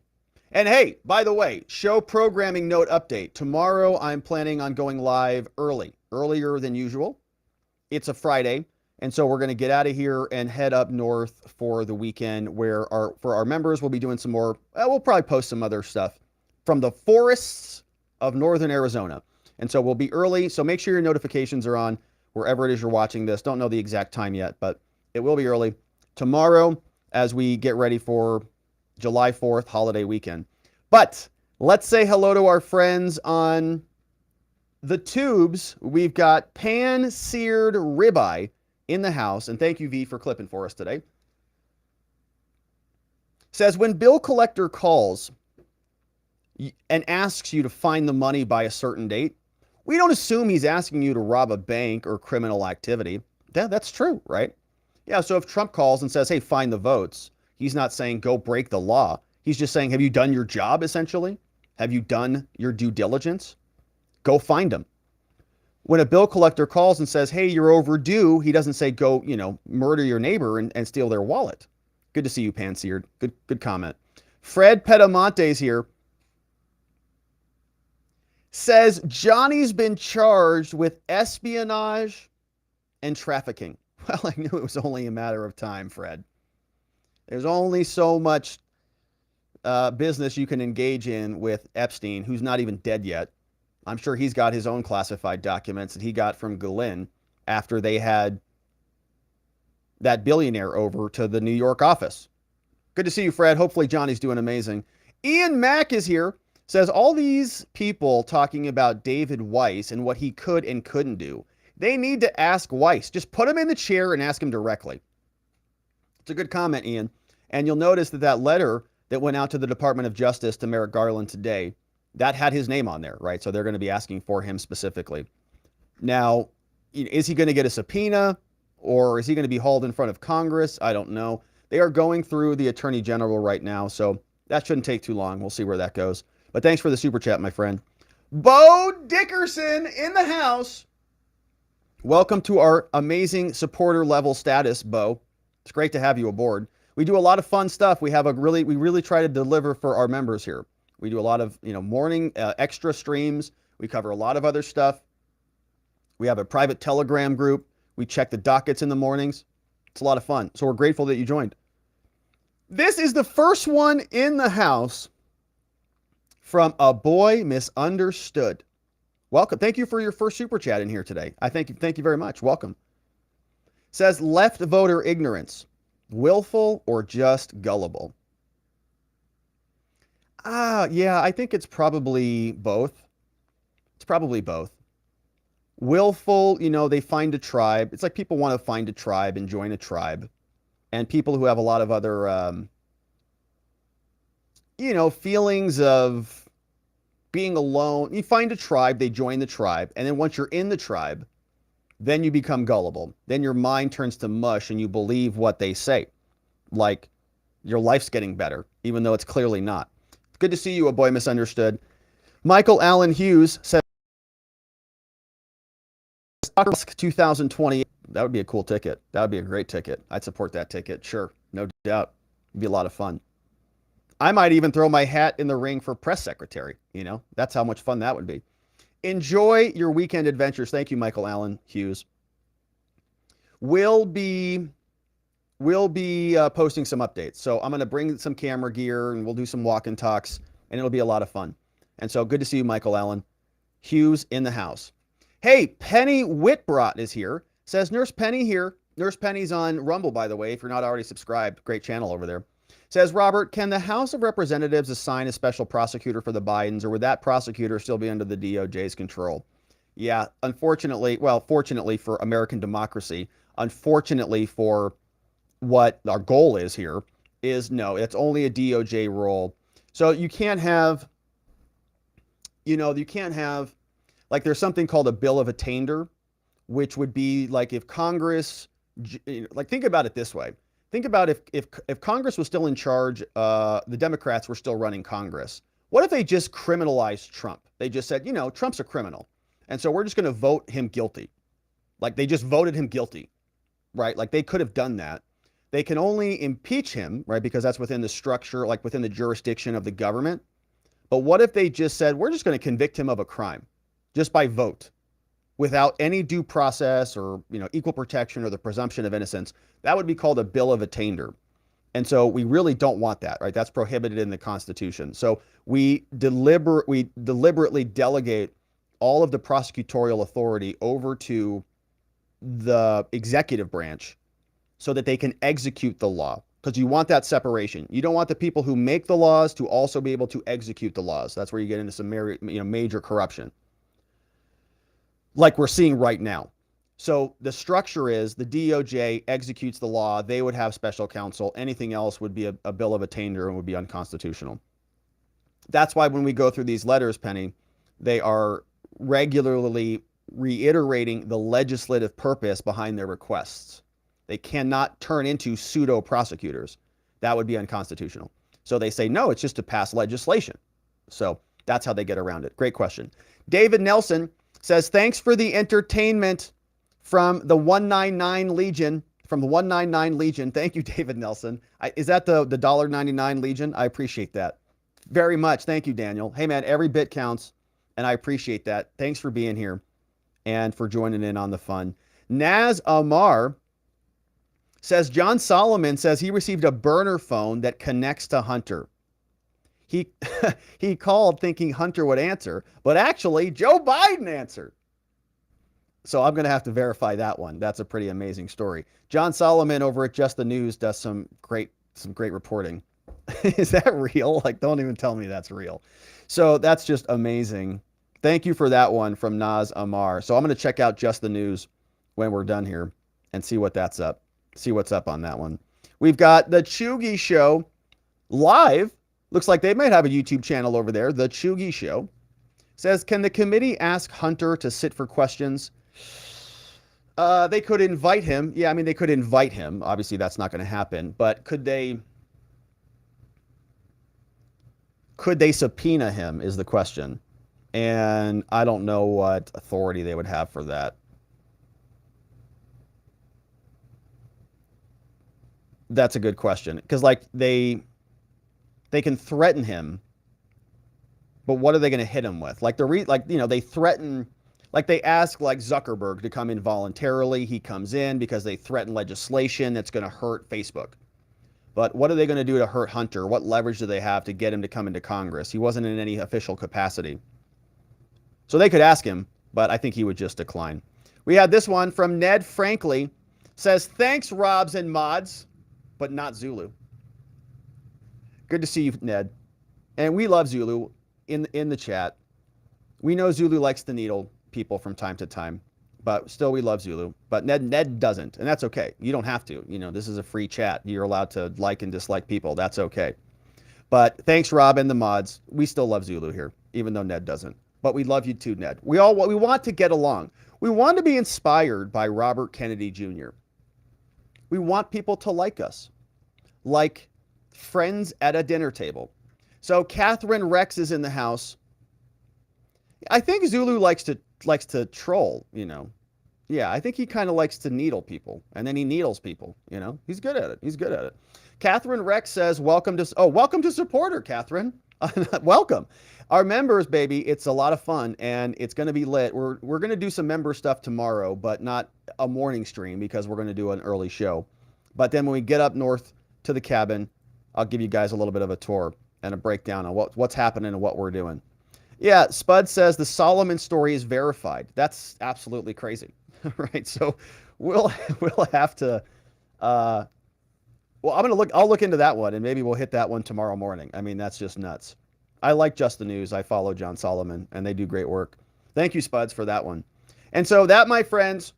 And hey, by the way, show programming note update. Tomorrow I'm planning on going live earlier than usual. It's a Friday. And so we're going to get out of here and head up north for the weekend for our members, we'll be doing some more, we'll probably post some other stuff from the forests of northern Arizona. And so we'll be early. So make sure your notifications are on wherever it is you're watching this. Don't know the exact time yet, but it will be early tomorrow as we get ready for July 4th holiday weekend. But let's say hello to our friends on the tubes. We've got pan-seared ribeye in the house. And thank you, V, for clipping for us today. Says, when bill collector calls and asks you to find the money by a certain date, we don't assume he's asking you to rob a bank or criminal activity. Yeah, that's true, right? Yeah, so if Trump calls and says, hey, find the votes, he's not saying go break the law. He's just saying, have you done your job, essentially? Have you done your due diligence? Go find them. When a bill collector calls and says, hey, you're overdue, he doesn't say go, murder your neighbor and steal their wallet. Good to see you, Pan-Seared. Good comment. Fred Pedamonte's here. Says Johnny's been charged with espionage and trafficking. Well, I knew it was only a matter of time, Fred. There's only so much business you can engage in with Epstein, who's not even dead yet. I'm sure he's got his own classified documents that he got from Yellen after they had that billionaire over to the New York office. Good to see you, Fred. Hopefully Johnny's doing amazing. Ian Mack is here. Says all these people talking about David Weiss and what he could and couldn't do, they need to ask Weiss. Just put him in the chair and ask him directly. It's a good comment, Ian. And you'll notice that letter that went out to the Department of Justice to Merrick Garland today, that had his name on there, right? So they're going to be asking for him specifically. Now, is he going to get a subpoena or is he going to be hauled in front of Congress? I don't know. They are going through the Attorney General right now, so that shouldn't take too long. We'll see where that goes. But thanks for the super chat, my friend. Bo Dickerson in the house. Welcome to our amazing supporter level status, Bo. It's great to have you aboard. We do a lot of fun stuff. We really try to deliver for our members here. We do a lot of, morning extra streams. We cover a lot of other stuff. We have a private Telegram group. We check the dockets in the mornings. It's a lot of fun. So we're grateful that you joined. This is the first one in the house from A Boy Misunderstood. Welcome. Thank you for your first super chat in here today. Thank you very much. Welcome. Says left voter ignorance, willful or just gullible? Yeah, I think it's probably both. It's probably both. Willful, they find a tribe. It's like people want to find a tribe and join a tribe. And people who have a lot of other feelings of being alone. You find a tribe, they join the tribe, and then once you're in the tribe, then you become gullible. Then your mind turns to mush and you believe what they say. Like your life's getting better, even though it's clearly not. It's good to see you, A Boy Misunderstood. Michael Allen Hughes says 2020. That would be a cool ticket. That would be a great ticket. I'd support that ticket. Sure. No doubt. It'd be a lot of fun. I might even throw my hat in the ring for press secretary. That's how much fun that would be. Enjoy your weekend adventures. Thank you, Michael Allen Hughes. We'll be posting some updates. So I'm going to bring some camera gear and we'll do some walk and talks and it'll be a lot of fun. And so good to see you, Michael Allen Hughes in the house. Hey, Penny Whitbrot is here. Says Nurse Penny here. Nurse Penny's on Rumble, by the way, if you're not already subscribed. Great channel over there. Says, Robert, can the House of Representatives assign a special prosecutor for the Bidens, or would that prosecutor still be under the DOJ's control? Yeah, fortunately for American democracy, unfortunately for what our goal is here, is no, it's only a DOJ role. So you can't have, like there's something called a bill of attainder, which would be like if Congress, like think about it this way. Think about if Congress was still in charge, the Democrats were still running Congress. What if they just criminalized Trump? They just said, Trump's a criminal. And so we're just going to vote him guilty. Like they just voted him guilty, right? Like they could have done that. They can only impeach him, right? Because that's within the structure, like within the jurisdiction of the government. But what if they just said, we're just going to convict him of a crime just by vote without any due process or, equal protection or the presumption of innocence? That would be called a bill of attainder. And so we really don't want that, right? That's prohibited in the Constitution. So we deliberately delegate all of the prosecutorial authority over to the executive branch so that they can execute the law, because you want that separation. You don't want the people who make the laws to also be able to execute the laws. That's where you get into some major corruption, like we're seeing right now. So the structure is the DOJ executes the law. They would have special counsel. Anything else would be a bill of attainder and would be unconstitutional. That's why when we go through these letters, Penny, they are regularly reiterating the legislative purpose behind their requests. They cannot turn into pseudo prosecutors. That would be unconstitutional. So they say, no, it's just to pass legislation. So that's how they get around it. Great question. David Nelson says, thanks for the entertainment from the 199 Legion. From the 199 Legion. Thank you, David Nelson. Is that the $1.99 Legion? I appreciate that very much. Thank you, Daniel. Hey, man, every bit counts, and I appreciate that. Thanks for being here and for joining in on the fun. Naz Amar says, John Solomon says he received a burner phone that connects to Hunter. He called thinking Hunter would answer, but actually Joe Biden answered. So I'm going to have to verify that one. That's a pretty amazing story. John Solomon over at Just the News does some great reporting. Is that real? Like, don't even tell me that's real. So that's just amazing. Thank you for that one from Naz Amar. So I'm going to check out Just the News when we're done here and see what that's up. See what's up on that one. We've got the Chugi Show live. Looks like they might have a YouTube channel over there. The Chugi Show says, can the committee ask Hunter to sit for questions? They could invite him. Yeah, I mean, they could invite him. Obviously, that's not going to happen. But could they subpoena him is the question. And I don't know what authority they would have for that. That's a good question. Because, like, they can threaten him, but what are they going to hit him with? Like, they threaten... Like they ask like Zuckerberg to come in voluntarily. He comes in because they threaten legislation that's going to hurt Facebook. But what are they going to do to hurt Hunter? What leverage do they have to get him to come into Congress? He wasn't in any official capacity. So they could ask him, but I think he would just decline. We had this one from Ned Frankly. Says, thanks, Robs and mods, but not Zulu. Good to see you, Ned. And we love Zulu in the chat. We know Zulu likes to needle people from time to time, but still we love Zulu. But Ned doesn't, and that's okay. You don't have to. You know, this is a free chat. You're allowed to like and dislike people. That's okay. But thanks, Rob and the mods. We still love Zulu here, even though Ned doesn't. But we love you too, Ned. We want to get along. We want to be inspired by Robert Kennedy Jr. We want people to like us, like friends at a dinner table. So Catherine Rex is in the house. I think Zulu likes to troll, you know. Yeah, I think he kind of likes to needle people, and then he needles people, you know. He's good at it. Catherine Rex says, welcome to supporter, Catherine. Welcome. Our members, baby, it's a lot of fun, and it's going to be lit. We're going to do some member stuff tomorrow, but not a morning stream because we're going to do an early show. But then when we get up north to the cabin, I'll give you guys a little bit of a tour and a breakdown on what's happening and what we're doing. Yeah, Spud says the Solomon story is verified. That's absolutely crazy, right? So we'll have to. I'll look into that one, and maybe we'll hit that one tomorrow morning. I mean, that's just nuts. I like Just the News. I follow John Solomon, and they do great work. Thank you, Spuds, for that one. And so that, my friends,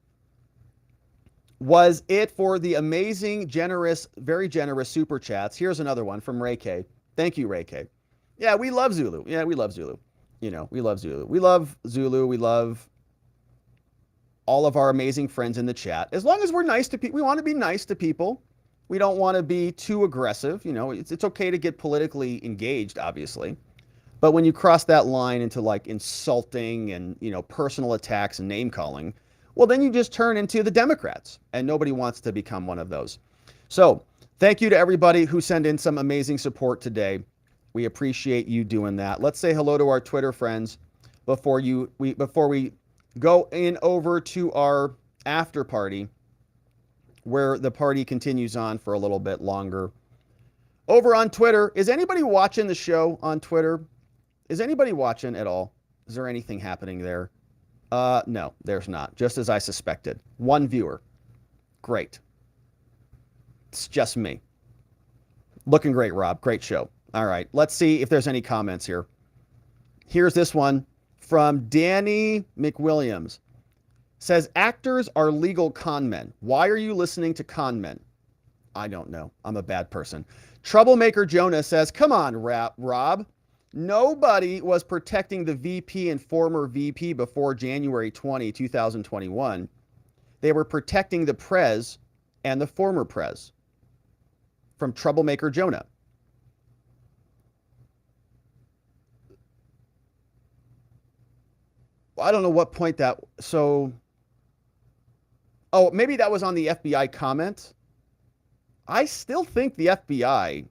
was it for the amazing, generous, very generous super chats. Here's another one from Ray K. Thank you, Ray K. Yeah, we love Zulu. Yeah, we love Zulu. You know, we love Zulu. We love Zulu. We love all of our amazing friends in the chat. As long as we're nice to people, we want to be nice to people. We don't want to be too aggressive. You know, it's okay to get politically engaged, obviously. But when you cross that line into like insulting and, you know, personal attacks and name calling, well, then you just turn into the Democrats, and nobody wants to become one of those. So thank you to everybody who sent in some amazing support today. We appreciate you doing that. Let's say hello to our Twitter friends before we go in over to our after party, where the party continues on for a little bit longer. Over on Twitter, is anybody watching the show on Twitter? Is anybody watching at all? Is there anything happening there? No, there's not. Just as I suspected. One viewer. Great. It's just me. Looking great, Rob. Great show. All right. Let's see if there's any comments here. Here's this one from Danny McWilliams. Says, actors are legal con men. Why are you listening to con men? I don't know. I'm a bad person. Troublemaker Jonah says, come on, Rob. Nobody was protecting the VP and former VP before January 20, 2021. They were protecting the Prez and the former Prez. From Troublemaker Jonah. I don't know what point that, so, oh, maybe that was on the FBI comment. I still think the FBI,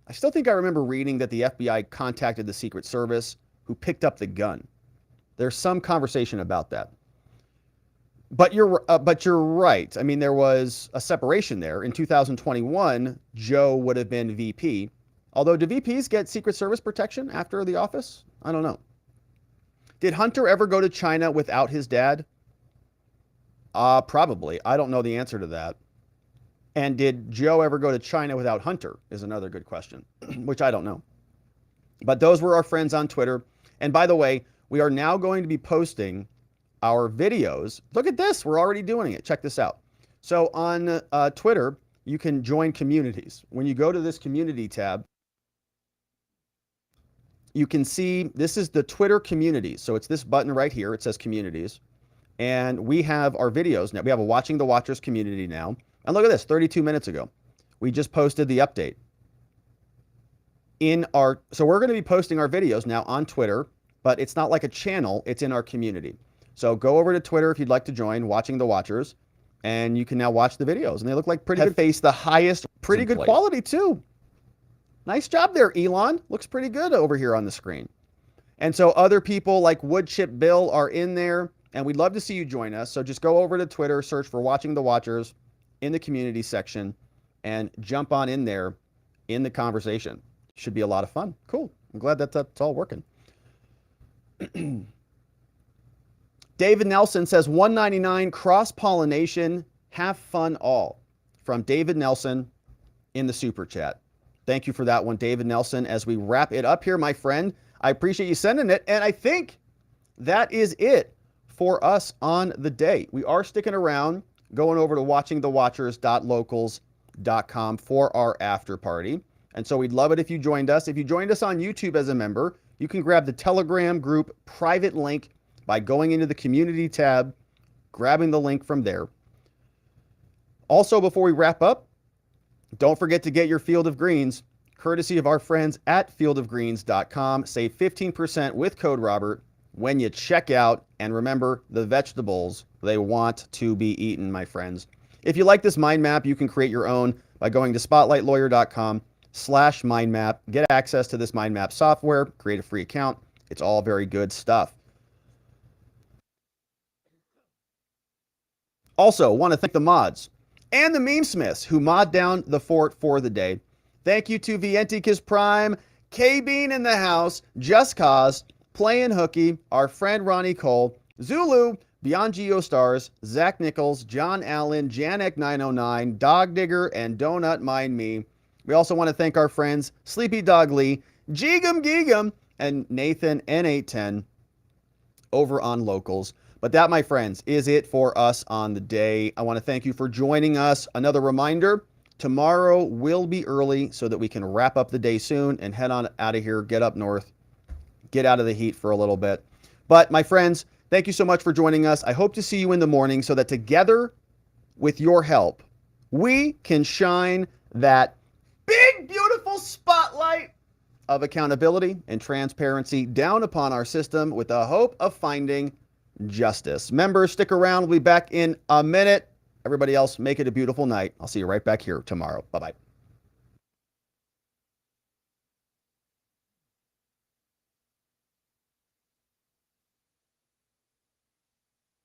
I remember reading that the FBI contacted the Secret Service who picked up the gun. There's some conversation about that. But you're right. I mean, there was a separation there. In 2021, Joe would have been VP. Although, do VPs get Secret Service protection after the office? I don't know. Did Hunter ever go to China without his dad? Probably. I don't know the answer to that. And did Joe ever go to China without Hunter is another good question, which I don't know. But those were our friends on Twitter. And by the way, we are now going to be posting our videos. Look at this. We're already doing it. Check this out. So on Twitter, you can join communities. When you go to this community tab, you can see this is the Twitter communities. So it's this button right here. It says communities. And we have our videos now. We have a Watching the Watchers community now. And look at this, 32 minutes ago. We just posted the update. So we're going to be posting our videos now on Twitter, but it's not like a channel. It's in our community. So go over to Twitter if you'd like to join Watching the Watchers, and you can now watch the videos. And they look like pretty good face, the highest, pretty good quality too. Nice job there, Elon. Looks pretty good over here on the screen. And so other people like Woodchip Bill are in there, and we'd love to see you join us. So just go over to Twitter, search for Watching the Watchers in the community section, and jump on in there in the conversation. Should be a lot of fun. Cool. I'm glad that's all working. David Nelson says 199 cross-pollination, have fun all. From David Nelson in the super chat. Thank you for that one, David Nelson. As we wrap it up here, my friend, I appreciate you sending it. And I think that is it for us on the day. We are sticking around, going over to watchingthewatchers.locals.com for our after party. And so we'd love it if you joined us. If you joined us on YouTube as a member, you can grab the Telegram group private link by going into the community tab, grabbing the link from there. Also, before we wrap up, don't forget to get your Field of Greens, courtesy of our friends at fieldofgreens.com. Save 15% with code Robert when you check out. And remember, the vegetables, they want to be eaten, my friends. If you like this mind map, you can create your own by going to spotlightlawyer.com/mindmap. Get access to this mind map software, create a free account. It's all very good stuff. Also, want to thank the mods and the meme smiths who mod down the fort for the day. Thank you to Vienticus Prime, K-Bean in the house, Just Cause, Playin' Hooky, our friend Ronnie Cole, Zulu, Beyond Geostars, Zach Nichols, John Allen, Janek909, Dog Digger, and Donut Mind Me. We also want to thank our friends Sleepy Dog Lee, Geegum Geegum, and Nathan N810 over on Locals. But that, my friends, is it for us on the day. I want to thank you for joining us. Another reminder, tomorrow will be early so that we can wrap up the day soon and head on out of here, get up north, get out of the heat for a little bit. But my friends, thank you so much for joining us. I hope to see you in the morning so that together with your help, we can shine that big, beautiful spotlight of accountability and transparency down upon our system with the hope of finding justice. Members, stick around. We'll be back in a minute. Everybody else, make it a beautiful night. I'll see you right back here tomorrow. Bye-bye.